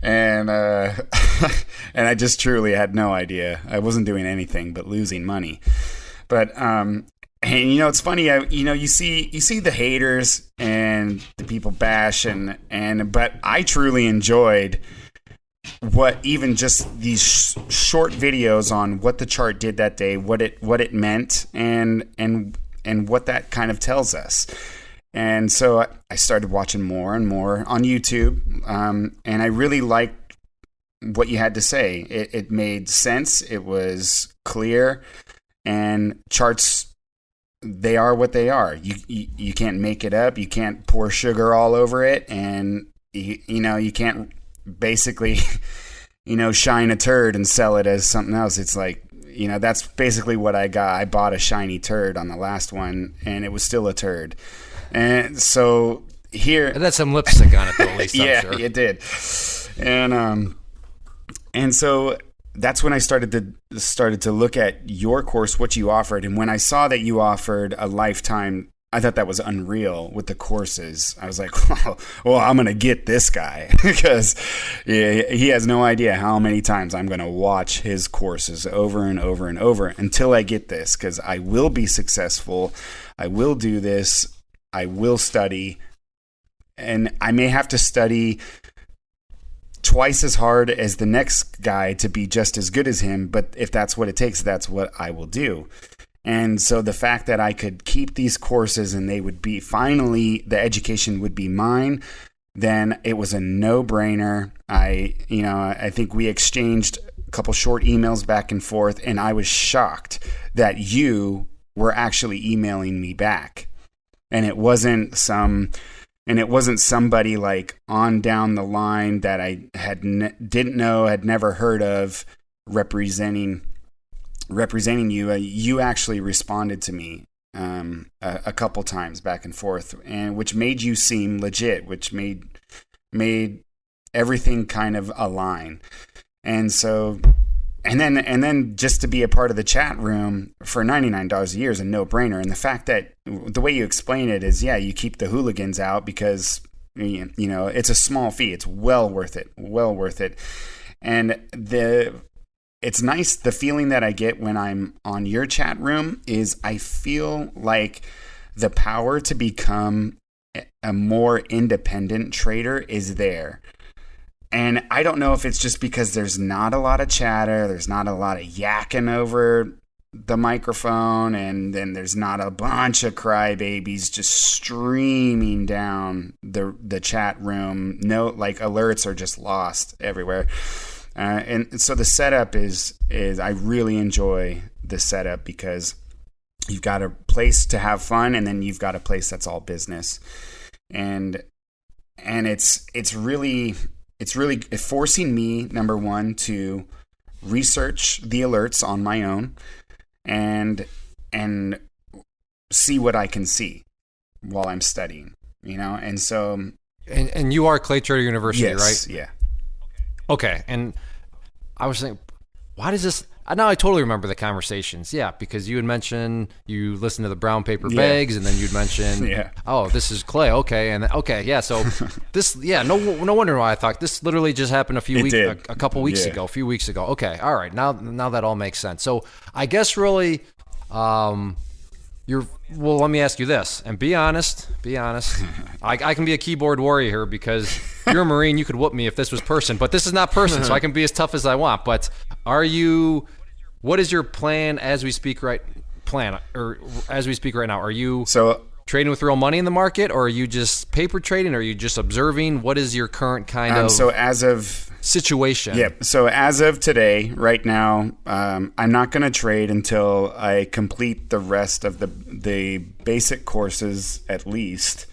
B: And and I just truly had no idea. I wasn't doing anything but losing money. But and it's funny, you see the haters and the people bash but I truly enjoyed what even just these short videos on what the chart did that day, what it meant, and what that kind of tells us. And so I started watching more and more on YouTube, and I really liked what you had to say. It made sense. It was clear, and charts, they are what they are. You can't make it up. You can't pour sugar all over it, and you can't basically shine a turd and sell it as something else. It's like, that's basically what I got. I bought a shiny turd on the last one, and it was still a turd. And so here,
A: it had some lipstick on it, though, at least.
B: Yeah,
A: I'm sure.
B: it did. And so that's when I started to look at your course, what you offered, and when I saw that you offered a lifetime, I thought that was unreal with the courses. I was like, well, I'm going to get this guy because he has no idea how many times I'm going to watch his courses over and over and over until I get this, because I will be successful. I will do this. I will study. And I may have to study twice as hard as the next guy to be just as good as him. But if that's what it takes, that's what I will do. And so the fact that I could keep these courses and they would be, finally, the education would be mine, then it was a no-brainer. I think we exchanged a couple short emails back and forth, and I was shocked that you were actually emailing me back. And it wasn't somebody like on down the line that I didn't know, had never heard of, representing you. You actually responded to me a couple times back and forth, and which made you seem legit, which made everything kind of align. And so, and then just to be a part of the chat room for $99 a year is a no-brainer. And the fact that the way you explain it is, yeah, you keep the hooligans out because it's a small fee. It's well worth it. And it's nice. The feeling that I get when I'm on your chat room is I feel like the power to become a more independent trader is there. And I don't know if it's just because there's not a lot of chatter, there's not a lot of yakking over the microphone, and then there's not a bunch of crybabies just streaming down the chat room. No, like alerts are just lost everywhere. And so the setup is I really enjoy the setup because you've got a place to have fun, and then you've got a place that's all business, and it's really forcing me, number one, to research the alerts on my own and see what I can see while I'm studying, and so.
A: And you are Clay Trader University,
B: yes,
A: right?
B: Yeah.
A: Okay, and I was thinking, why does this? Now I totally remember the conversations. Yeah, because you had mentioned you listened to the brown paper bags, and then you'd mention, oh, this is Clay. Okay, and okay, yeah. So this, no wonder why I thought this literally just happened a few weeks, a couple weeks ago, a few weeks ago. Okay, all right, now that all makes sense. So I guess really, well, let me ask you this, and be honest. I can be a keyboard warrior here because you're a Marine. You could whoop me if this was person, but this is not person, so I can be as tough as I want. But what is your plan as we speak right now? Are you trading with real money in the market, or are you just paper trading? Or are you just observing? What is your current kind of situation?
B: Yeah. So as of today, right now, I'm not going to trade until I complete the rest of the basic courses at least,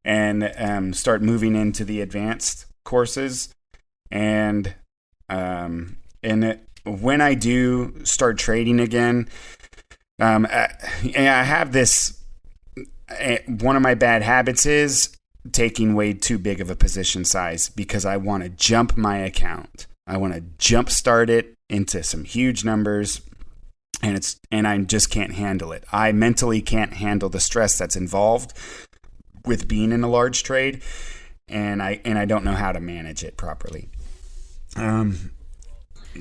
B: and start moving into the advanced courses. And when I do start trading again, I have this. One of my bad habits is taking way too big of a position size because I want to jump my account. I want to jumpstart it into some huge numbers, and I just can't handle it. I mentally can't handle the stress that's involved with being in a large trade, and I don't know how to manage it properly. Yeah.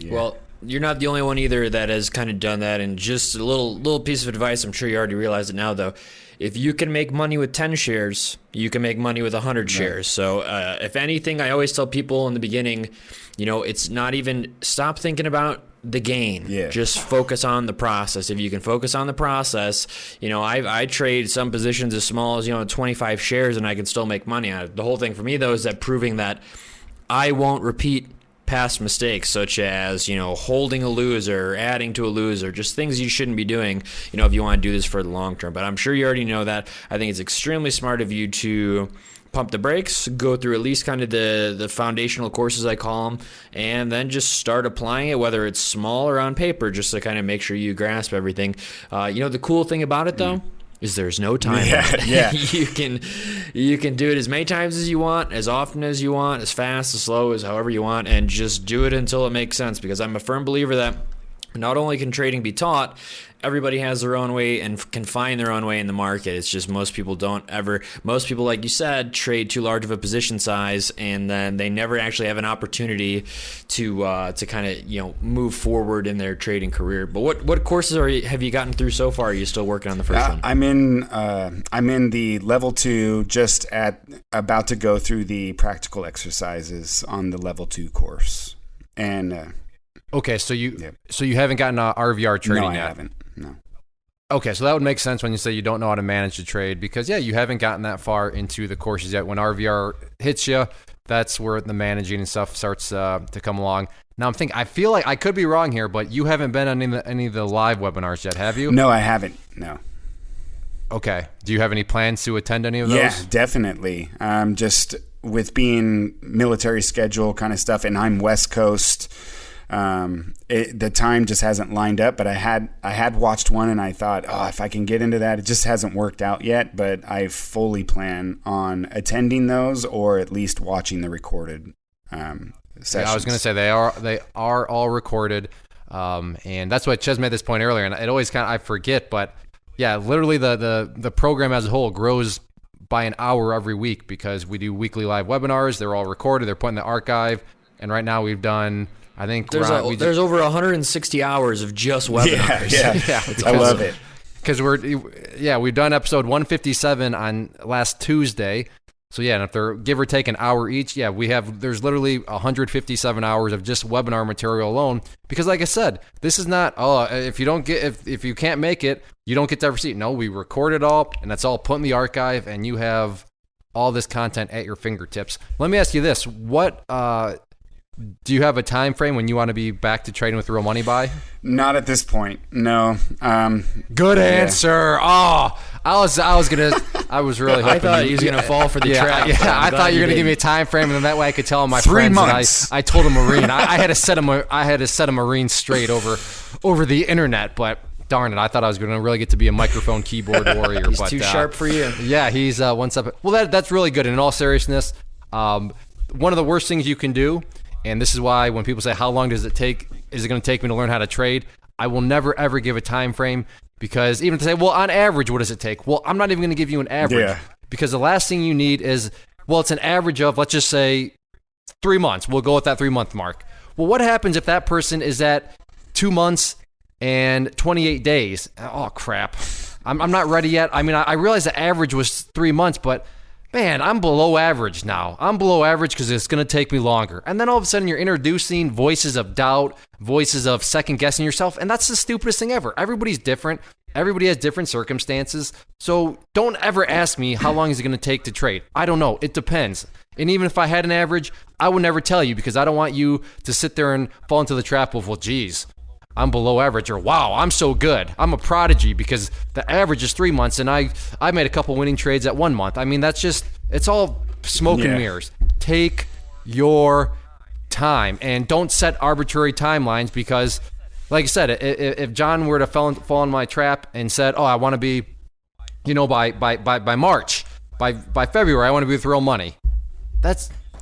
D: Well, you're not the only one either that has kind of done that. And just a little piece of advice, I'm sure you already realize it now, though. If you can make money with 10 shares, you can make money with 100 shares. So if anything, I always tell people in the beginning, it's not even stop thinking about the gain.
B: Yeah.
D: Just focus on the process. If you can focus on the process, I trade some positions as small as 25 shares and I can still make money on it. The whole thing for me though is that proving that I won't repeat past mistakes, such as holding a loser, adding to a loser, just things you shouldn't be doing if you want to do this for the long term. But I'm sure you already know that. I think it's extremely smart of you to pump the brakes, go through at least kind of the foundational courses, I call them, and then just start applying it, whether it's small or on paper, just to kind of make sure you grasp everything. The cool thing about it though is there's no time limit.
B: Yeah.
D: You can do it as many times as you want, as often as you want, as fast, as slow, as however you want, and just do it until it makes sense, because I'm a firm believer that not only can trading be taught, everybody has their own way and can find their own way in the market. It's just most people, like you said, trade too large of a position size, and then they never actually have an opportunity to kind of move forward in their trading career. But what courses have you gotten through so far? Are you still working on the first one?
B: I'm in the level 2, just about to go through the practical exercises on the level 2 course, and.
A: Okay, so you haven't gotten RVR trading yet?
B: No, I haven't. No.
A: Okay, so that would make sense when you say you don't know how to manage the trade, because you haven't gotten that far into the courses yet. When RVR hits you, that's where the managing and stuff starts to come along. Now I feel like I could be wrong here, but you haven't been on any of the live webinars yet, have you?
B: No, I haven't. No.
A: Okay. Do you have any plans to attend any of those?
B: Yeah, definitely. Just with being military schedule kind of stuff, and I'm West Coast. The time just hasn't lined up, but I had watched one and I thought, if I can get into that, it just hasn't worked out yet, but I fully plan on attending those, or at least watching the recorded sessions.
A: Yeah, I was going to say they are all recorded. And that's what Ches made this point earlier, and it always I forget, but yeah, literally the program as a whole grows by an hour every week, because we do weekly live webinars. They're all recorded. They're put in the archive. And right now we've done, I think
D: there's over 160 hours of just webinars.
B: Yeah. I love it.
A: Because we've done episode 157 on last Tuesday. So and if they're give or take an hour each, there's literally 157 hours of just webinar material alone. Because like I said, this is not if you can't make it, you don't get to ever see it. No, we record it all, and that's all put in the archive, and you have all this content at your fingertips. Let me ask you this: what do you have a time frame when you want to be back to trading with real money by?
B: Not at this point. No.
A: Good answer. Oh, I was really hoping
D: I thought he was going to fall for the trap.
A: Yeah, I thought you were going to give me a time frame, and then that way I could tell my
B: 3
A: friends.
B: months.
A: And I told a Marine. I had to set a Marine straight over the internet, but darn it, I thought I was going to really get to be a microphone keyboard warrior.
D: He's too sharp for you.
A: Yeah, he's one step. Well, that's really good. In all seriousness, one of the worst things you can do. And this is why when people say, how long is it going to take me to learn how to trade? I will never, ever give a time frame, because even to say, well, on average, what does it take? Well, I'm not even going to give you an average, because the last thing you need is, it's an average of, let's just say 3 months. We'll go with that 3-month mark. Well, what happens if that person is at 2 months and 28 days? Oh, crap. I'm not ready yet. I mean, I realize the average was 3 months, but man, I'm below average now. I'm below average because it's going to take me longer. And then all of a sudden you're introducing voices of doubt, voices of second guessing yourself. And that's the stupidest thing ever. Everybody's different. Everybody has different circumstances. So don't ever ask me how long is it going to take to trade. I don't know. It depends. And even if I had an average, I would never tell you, because I don't want you to sit there and fall into the trap of, well, geez, I'm below average, or wow, I'm so good. I'm a prodigy because the average is 3 months and I made a couple winning trades at 1 month. I mean, it's all smoke and mirrors. Take your time and don't set arbitrary timelines, because like I said, if John were to fall in my trap and said, I want to be, by March, by February, I want to be with real money.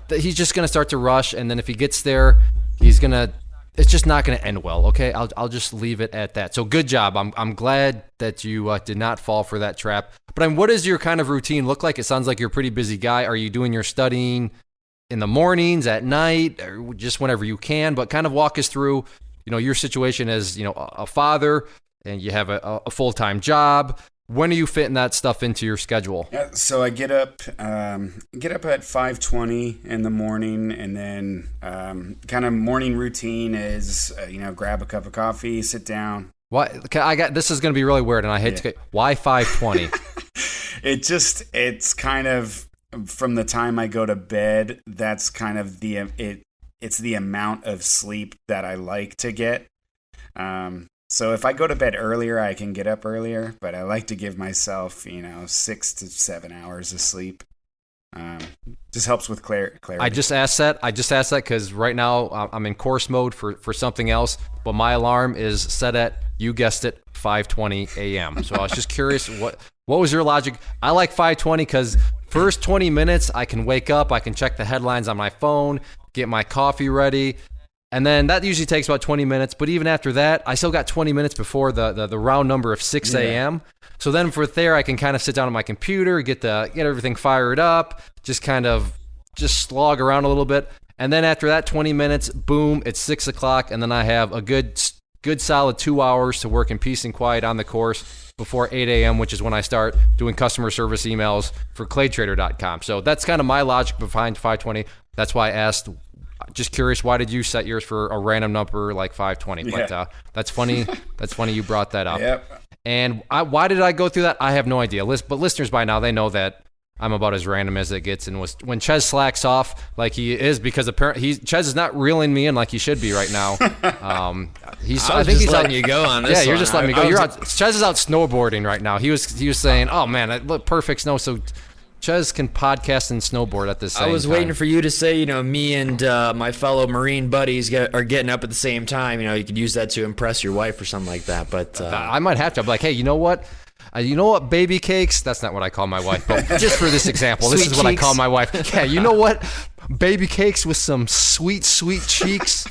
A: He's just going to start to rush. And then if he gets there, it's just not gonna end well. Okay, I'll just leave it at that. So good job. I'm glad that you did not fall for that trap. But what does your kind of routine look like? It sounds like you're a pretty busy guy. Are you doing your studying in the mornings, at night, or just whenever you can? But kind of walk us through, your situation as, a father, and you have a full-time job. When are you fitting that stuff into your schedule?
B: Yeah, so I get up at 5:20 in the morning, and then kind of morning routine is grab a cup of coffee, sit down.
A: Why? This is going to be really weird, and I hate to get why 5:20.
B: It's kind of from the time I go to bed. That's kind of it's the amount of sleep that I like to get. So if I go to bed earlier, I can get up earlier, but I like to give myself, 6 to 7 hours of sleep. Just helps with clarity.
A: I just asked that because right now I'm in course mode for something else, but my alarm is set at, you guessed it, 5:20 a.m. So I was just curious, what was your logic? I like 5:20 because first 20 minutes I can wake up, I can check the headlines on my phone, get my coffee ready. And then that usually takes about 20 minutes. But even after that, I still got 20 minutes before the round number of 6 a.m. Yeah. So then for there, I can kind of sit down on my computer, get everything fired up, just slog around a little bit. And then after that 20 minutes, boom, it's 6 o'clock. And then I have a good solid 2 hours to work in peace and quiet on the course before 8 a.m., which is when I start doing customer service emails for claytrader.com. So that's kind of my logic behind 5:20. That's why I asked. Just curious, why did you set yours for a random number like 5:20?
B: Yeah.
A: But that's funny. That's funny you brought that up.
B: Yep.
A: And why did I go through that? I have no idea. But listeners by now, they know that I'm about as random as it gets. And when Ches slacks off like he is, because apparently Ches is not reeling me in like he should be right now.
D: I think he's letting you go on this.
A: Yeah, you're just letting me go. Ches is out snowboarding right now. He was saying, "Oh man, it looked perfect snow." So Ches can podcast and snowboard at the same time.
D: I was waiting for you to say, me and my fellow Marine buddies are getting up at the same time. You could use that to impress your wife or something like that. But
A: I might have to. I'm like, hey, you know what? Baby cakes? That's not what I call my wife. But just for this example, this is what I call my wife. Yeah, you know what? Baby cakes with some sweet, sweet cheeks.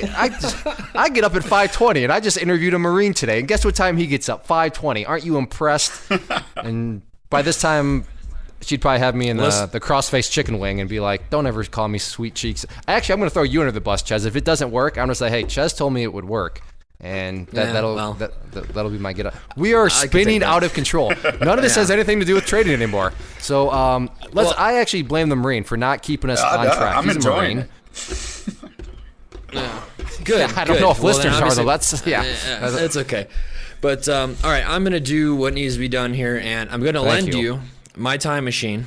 A: I get up at 5:20, and I just interviewed a Marine today. And guess what time he gets up? 5:20. Aren't you impressed? And by this time, she'd probably have me in the cross-faced chicken wing and be like, don't ever call me sweet cheeks. Actually, I'm going to throw you under the bus, Ches. If it doesn't work, I'm going to say, hey, Ches told me it would work. And that'll be my get up. We are spinning out of control. None of this has anything to do with trading anymore. So I actually blame the Marine for not keeping us on track.
B: I'm enjoying it.
D: Yeah. Good.
A: I don't know if listeners are, though.
D: It's okay. But all right, I'm going to do what needs to be done here, and I'm going to lend you my time machine.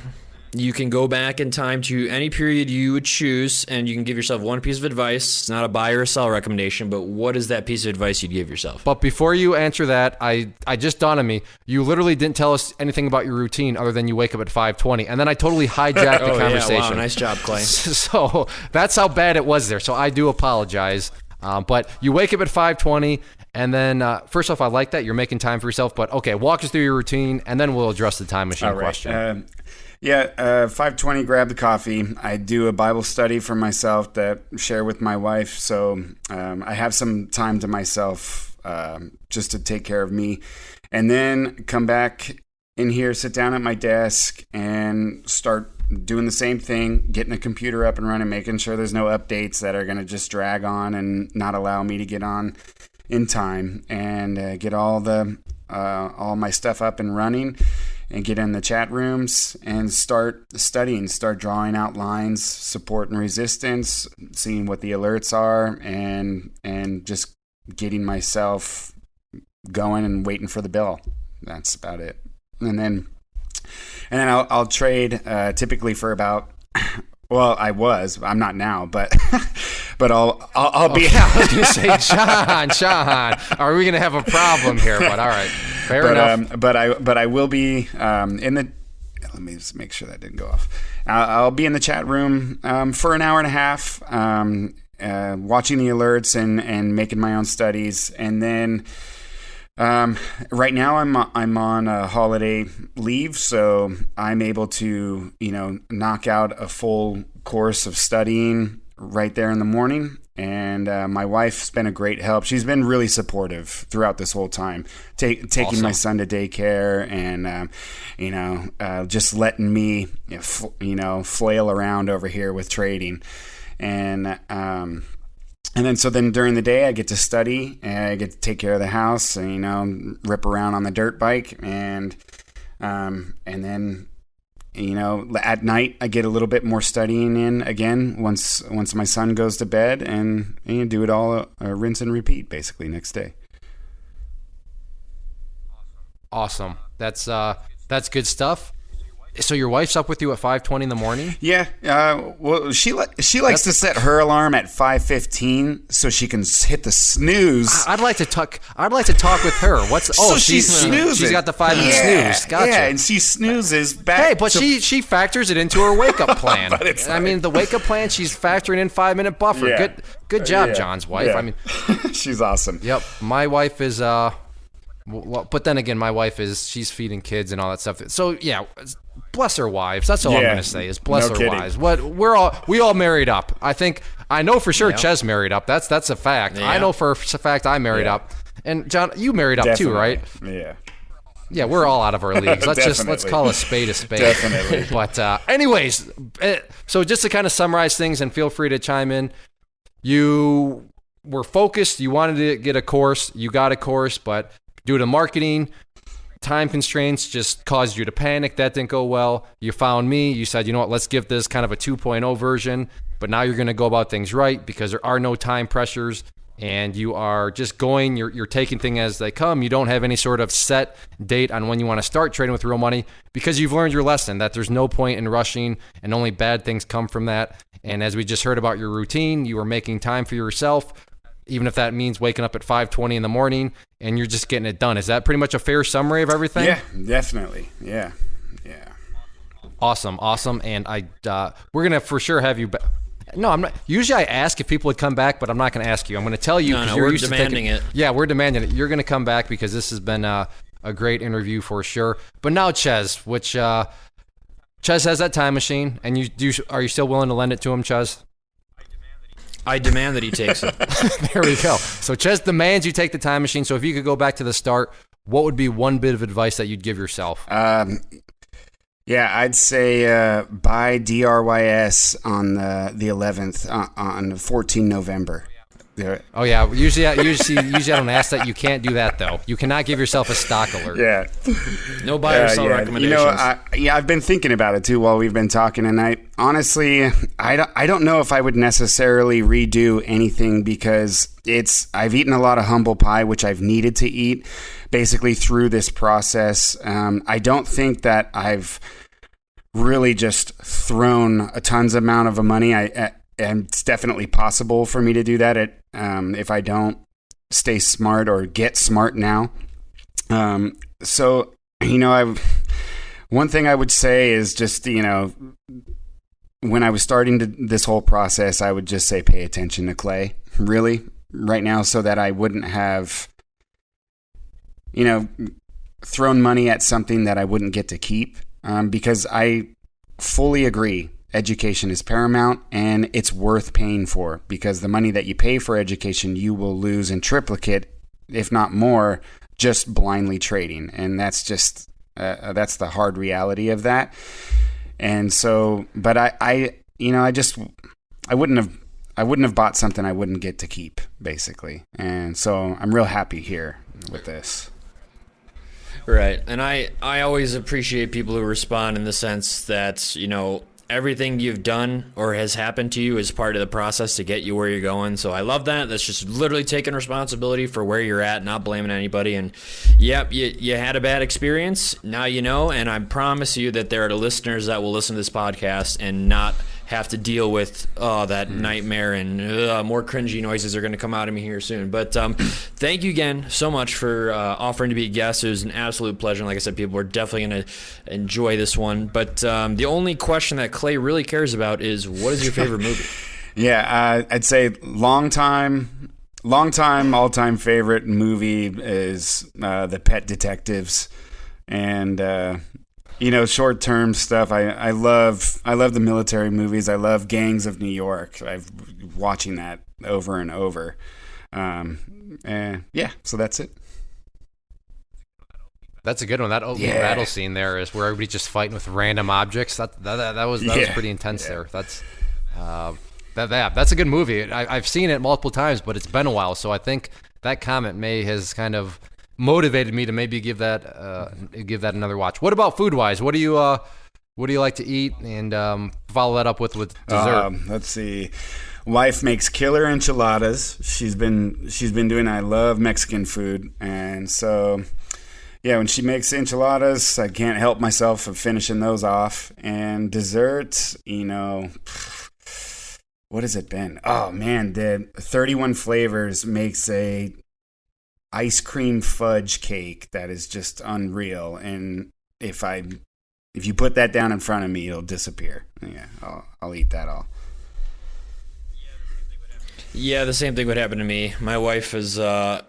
D: You can go back in time to any period you would choose, and you can give yourself one piece of advice. It's not a buy or a sell recommendation, but what is that piece of advice you'd give yourself?
A: But before you answer that, I just dawned on me, you literally didn't tell us anything about your routine other than you wake up at 5:20, and then I totally hijacked the conversation.
D: Yeah, wow, nice job, Clay.
A: So that's how bad it was there. So I do apologize. But you wake up at 5:20, and then first off, I like that you're making time for yourself. But okay, walk us through your routine, and then we'll address the time machine question.
B: 5:20, grab the coffee. I do a Bible study for myself that share with my wife, so I have some time to myself just to take care of me, and then come back in here, sit down at my desk, and start doing the same thing, getting the computer up and running, making sure there's no updates that are going to just drag on and not allow me to get on in time, and get all my stuff up and running, and get in the chat rooms and start studying, start drawing out lines, support and resistance, seeing what the alerts are, and just getting myself going and waiting for the bell. That's about it. And then I'll trade typically for about. Well, I'm not now, but I'll be.
A: I was going to say, John, are we going to have a problem here? But all right, fair enough.
B: But I will be in the. Let me just make sure that didn't go off. I'll be in the chat room for an hour and a half, watching the alerts and making my own studies, and then. Right now I'm on a holiday leave, so I'm able to, knock out a full course of studying right there in the morning. And my wife's been a great help. She's been really supportive throughout this whole time, taking my son to daycare and, just letting me, flail around over here with trading. And then during the day I get to study and I get to take care of the house and, rip around on the dirt bike. And then, at night I get a little bit more studying in again once my son goes to bed and do it all rinse and repeat basically next day.
A: Awesome. That's good stuff. So your wife's up with you at 5:20 in the morning?
B: Yeah. Well, she likes to set her alarm at 5:15 so she can hit the snooze.
A: I'd like to talk with her.
B: She's snoozing.
A: She's got the 5-minute snooze. Gotcha.
B: Yeah, and she snoozes back.
A: Hey, but she factors it into her wake up plan.
B: But
A: I mean, the wake up plan, she's factoring in 5-minute buffer.
B: Yeah.
A: Good job, John's wife.
B: Yeah.
A: I mean,
B: she's awesome.
A: Yep. My wife is well, but then again, my wife she's feeding kids and all that stuff. So yeah, bless her wives. That's all I'm going to say is bless her wives. We all married up. I know for sure Ches married up. That's a fact. Yeah. I know for a fact I married up. And John, you married up too, right?
B: Yeah.
A: Yeah, we're all out of our leagues. Let's call a spade a spade.
B: Definitely.
A: But anyways, so just to kind of summarize things, and feel free to chime in. You were focused. You wanted to get a course. You got a course, but due to marketing, time constraints just caused you to panic. That didn't go well. You found me. You said, you know what, let's give this kind of a 2.0 version. But now you're going to go about things right because there are no time pressures and you are just going. You're taking things as they come. You don't have any sort of set date on when you want to start trading with real money because you've learned your lesson that there's no point in rushing and only bad things come from that. And as we just heard about your routine, you are making time for yourself, even if that means waking up at 5:20 in the morning and you're just getting it done. Is that pretty much a fair summary of everything?
B: Yeah, definitely. Yeah.
A: Awesome. And we're going to for sure have you back. No, I'm not. Usually I ask if people would come back, but I'm not going to ask you. I'm going to tell you.
D: No, we're demanding it.
A: Yeah, we're demanding it. You're going to come back because this has been a great interview for sure. But now Ches, Ches has that time machine, and are you still willing to lend it to him, Ches?
D: I demand that he takes it.
A: There we go. So Ches demands you take the time machine. So if you could go back to the start, what would be one bit of advice that you'd give yourself?
B: I'd say buy DRYS on the 11th on 14 November.
A: Oh yeah, usually I don't ask that. You can't do that though. You cannot give yourself a stock alert.
B: Yeah.
D: No buy or sell recommendations.
B: I've been thinking about it too while we've been talking, and I don't know if I would necessarily redo anything because I've eaten a lot of humble pie, which I've needed to eat basically through this process. I don't think that I've really just thrown a tons amount of money. And it's definitely possible for me to do that if I don't stay smart or get smart now. So, one thing I would say is just, when I was starting this whole process, I would just say pay attention to Clay, really, right now, so that I wouldn't have, thrown money at something that I wouldn't get to keep, because I fully agree. Education is paramount and it's worth paying for because the money that you pay for education, you will lose in triplicate, if not more, just blindly trading. And that's just, that's the hard reality of that. And so, but I wouldn't have bought something I wouldn't get to keep basically. And so I'm real happy here with this.
D: Right. And I always appreciate people who respond in the sense that, everything you've done or has happened to you is part of the process to get you where you're going. So I love that. That's just literally taking responsibility for where you're at, not blaming anybody. And yep, you had a bad experience. Now you know, and I promise you that there are the listeners that will listen to this podcast and not have to deal with that nightmare and more cringy noises are going to come out of me here soon. But thank you again so much for offering to be a guest. It was an absolute pleasure. And like I said, people are definitely going to enjoy this one. But the only question that Clay really cares about is, what is your favorite movie?
B: Yeah, I'd say long time, all-time favorite movie is The Pet Detectives. And short-term stuff. I love the military movies. I love Gangs of New York. I've watching that over and over. And yeah, so that's it.
A: That's a good one. That opening battle scene there is where everybody's just fighting with random objects. That was pretty intense there. That's that's a good movie. I've seen it multiple times, but it's been a while. So I think that comment has kind of motivated me to maybe give that another watch. What about food wise? What do you like to eat? And follow that up with dessert.
B: Let's see. Wife makes killer enchiladas. She's been doing. I love Mexican food, and so. Yeah, when she makes enchiladas, I can't help myself of finishing those off. And dessert, what has it been? Oh, man, the 31 Flavors makes a ice cream fudge cake that is just unreal. And if you put that down in front of me, it'll disappear. Yeah, I'll eat that all.
D: Yeah, the same thing would happen to me. My wife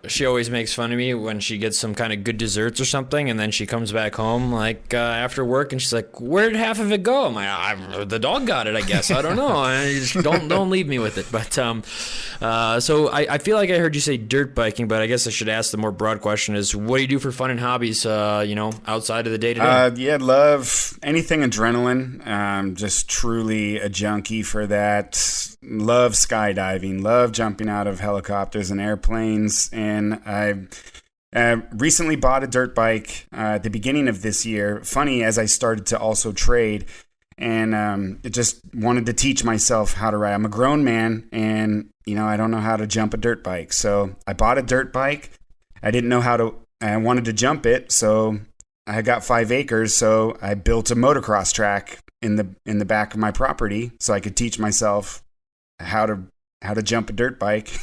D: she always makes fun of me when she gets some kind of good desserts or something, and then she comes back home after work, and she's like, "Where did half of it go?" I'm like, "The dog got it, I guess. I don't know. Don't leave me with it." But so I feel like I heard you say dirt biking, but I guess I should ask the more broad question: is what do you do for fun and hobbies? Outside of the day to day.
B: Love anything adrenaline. Just truly a junkie for that. Love skydiving. Love jumping out of helicopters and airplanes. And I recently bought a dirt bike at the beginning of this year. Funny, as I started to also trade, and it just wanted to teach myself how to ride. I'm a grown man, and I don't know how to jump a dirt bike. So I bought a dirt bike. I didn't know how to. I wanted to jump it, so I got 5 acres. So I built a motocross track in the back of my property, so I could teach myself how to jump a dirt bike.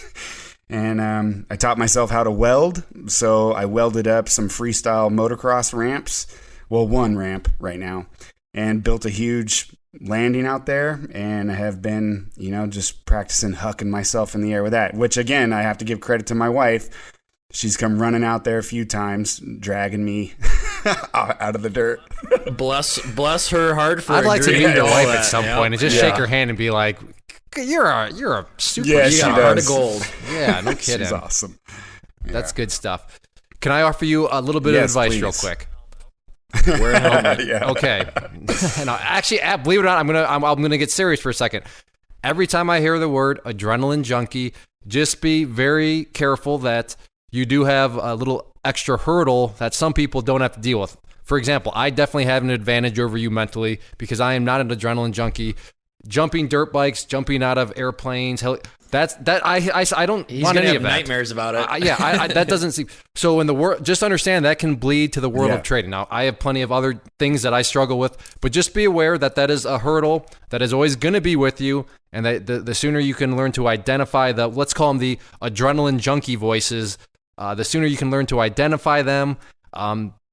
B: And I taught myself how to weld, so I welded up some freestyle motocross ramps, well, one ramp right now, and built a huge landing out there, and I have been just practicing hucking myself in the air with that, which again I have to give credit to my wife. She's come running out there a few times, dragging me out of the dirt.
D: Bless her heart for
A: I'd like to meet your wife
D: that,
A: at some point and just shake her hand and be like, You're a super.
B: Yeah,
D: you
B: she
D: got
B: does.
D: heart of gold.
A: Yeah, no kidding.
B: She's awesome. Yeah.
A: That's good stuff. Can I offer you a little bit of advice real quick?
D: Wear a helmet.
B: Yeah.
A: Okay. No, actually, believe it or not, I'm gonna get serious for a second. Every time I hear the word adrenaline junkie, just be very careful that you do have a little extra hurdle that some people don't have to deal with. For example, I definitely have an advantage over you mentally because I am not an adrenaline junkie. Jumping dirt bikes, jumping out of airplanes, I don't
D: He's
A: want
D: gonna
A: any
D: have
A: of that.
D: nightmares about it.
A: That doesn't seem. So in the world, just understand that can bleed to the world of trading. Now, I have plenty of other things that I struggle with, but just be aware that is a hurdle that is always going to be with you, and that the sooner you can learn to identify let's call them the adrenaline junkie voices, the sooner you can learn to identify them.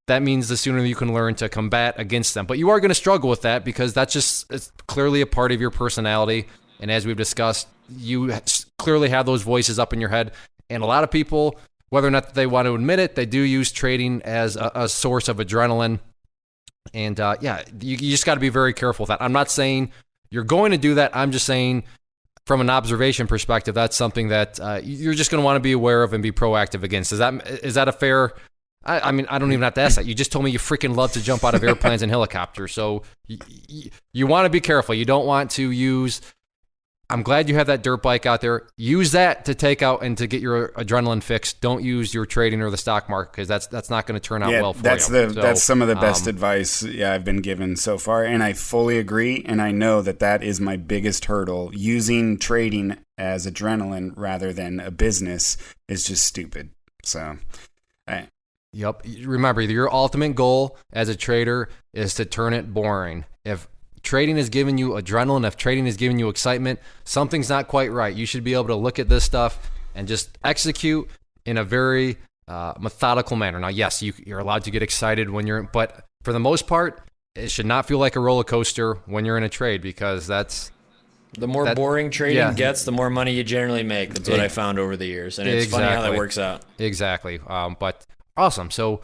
A: That means the sooner you can learn to combat against them. But you are going to struggle with that because it's clearly a part of your personality. And as we've discussed, you clearly have those voices up in your head. And a lot of people, whether or not they want to admit it, they do use trading as a source of adrenaline. And you just got to be very careful with that. I'm not saying you're going to do that. I'm just saying from an observation perspective, that's something that you're just going to want to be aware of and be proactive against. Is that a fair... I mean, I don't even have to ask that. You just told me you freaking love to jump out of airplanes and helicopters. So you want to be careful. You don't want to use... I'm glad you have that dirt bike out there. Use that to take out and to get your adrenaline fix. Don't use your trading or the stock market because that's not going to turn out well for you.
B: That's some of the best advice I've been given so far, and I fully agree, and I know that is my biggest hurdle. Using trading as adrenaline rather than a business is just stupid. So...
A: Yep. Remember, your ultimate goal as a trader is to turn it boring. If trading is giving you adrenaline, if trading is giving you excitement, something's not quite right. You should be able to look at this stuff and just execute in a very methodical manner. Now, yes, you're allowed to get excited but for the most part, it should not feel like a roller coaster when you're in a trade because that's...
D: The more boring trading gets, the more money you generally make. That's what I found over the years. And it's funny how that works out.
A: Exactly. But awesome. So,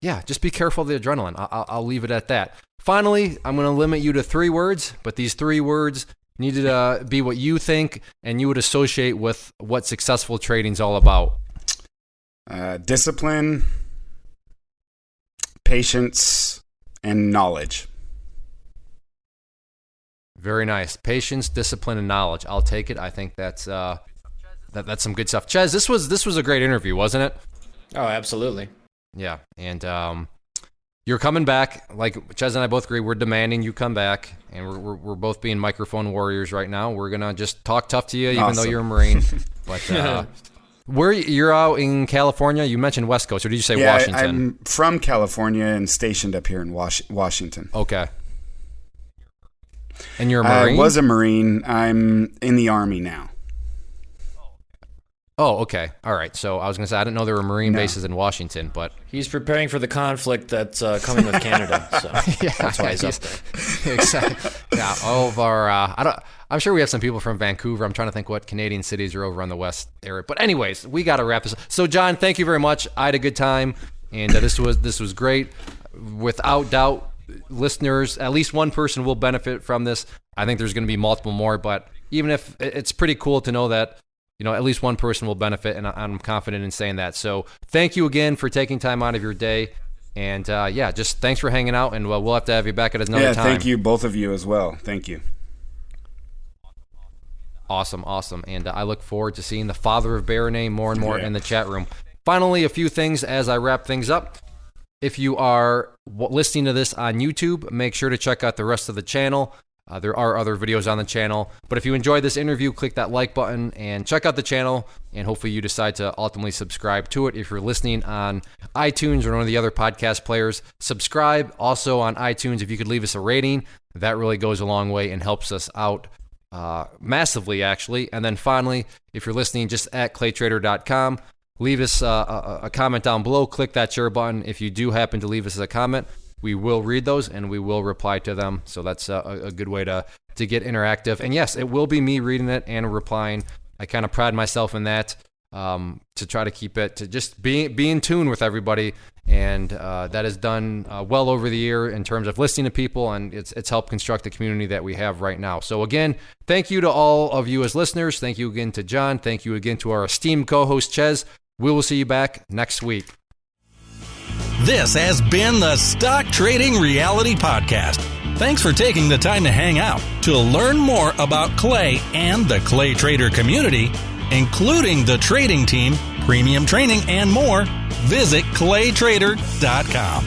A: just be careful of the adrenaline. I'll leave it at that. Finally, I'm going to limit you to 3 words, but these 3 words needed to be what you think and you would associate with what successful trading's all about?
B: Discipline, patience, and knowledge.
A: Very nice. Patience, discipline, and knowledge. I'll take it. I think that's that's some good stuff. Ches, this was a great interview, wasn't it?
D: Oh, absolutely.
A: Yeah, and you're coming back. Like Ches and I both agree, we're demanding you come back, and we're both being microphone warriors right now. We're gonna just talk tough to you, even though you're a Marine. But where you're out in California? You mentioned West Coast, or did you say Washington?
B: I'm from California and stationed up here in Washington.
A: Okay. And you're a Marine?
B: I was a Marine. I'm in the Army now.
A: Oh, okay. All right. So I was going to say, I didn't know there were Marine bases in Washington, but...
D: He's preparing for the conflict that's coming with Canada, so that's why he's up there.
A: Exactly. Yeah, all of our... I'm sure we have some people from Vancouver. I'm trying to think what Canadian cities are over on the west area. But anyways, we got to wrap this up. So, John, thank you very much. I had a good time, and this was great. Without doubt, listeners, at least one person will benefit from this. I think there's going to be multiple more, but even if it's pretty cool to know that, at least one person will benefit, and I'm confident in saying that. So thank you again for taking time out of your day, and just thanks for hanging out, and we'll have to have you back at another time.
B: Thank you, both of you as well. Thank you.
A: Awesome, and I look forward to seeing the FatherOfBear name more and more in the chat room. Finally, a few things as I wrap things up. If you are listening to this on YouTube, make sure to check out the rest of the channel. There are other videos on the channel. But if you enjoyed this interview, click that like button and check out the channel. And hopefully you decide to ultimately subscribe to it. If you're listening on iTunes or one of the other podcast players, subscribe. Also on iTunes, if you could leave us a rating, that really goes a long way and helps us out massively, actually. And then finally, if you're listening just at claytrader.com, leave us a comment down below. Click that share button. If you do happen to leave us a comment, we will read those and we will reply to them. So that's a good way to get interactive. And yes, it will be me reading it and replying. I kind of pride myself in that to try to keep it to just be in tune with everybody. And that is done well over the year in terms of listening to people, and it's helped construct the community that we have right now. So again, thank you to all of you as listeners. Thank you again to John. Thank you again to our esteemed co-host, Ches. We will see you back next week.
C: This has been the Stock Trading Reality Podcast. Thanks for taking the time to hang out. To learn more about Clay and the Clay Trader community, including the trading team, premium training, and more, visit claytrader.com.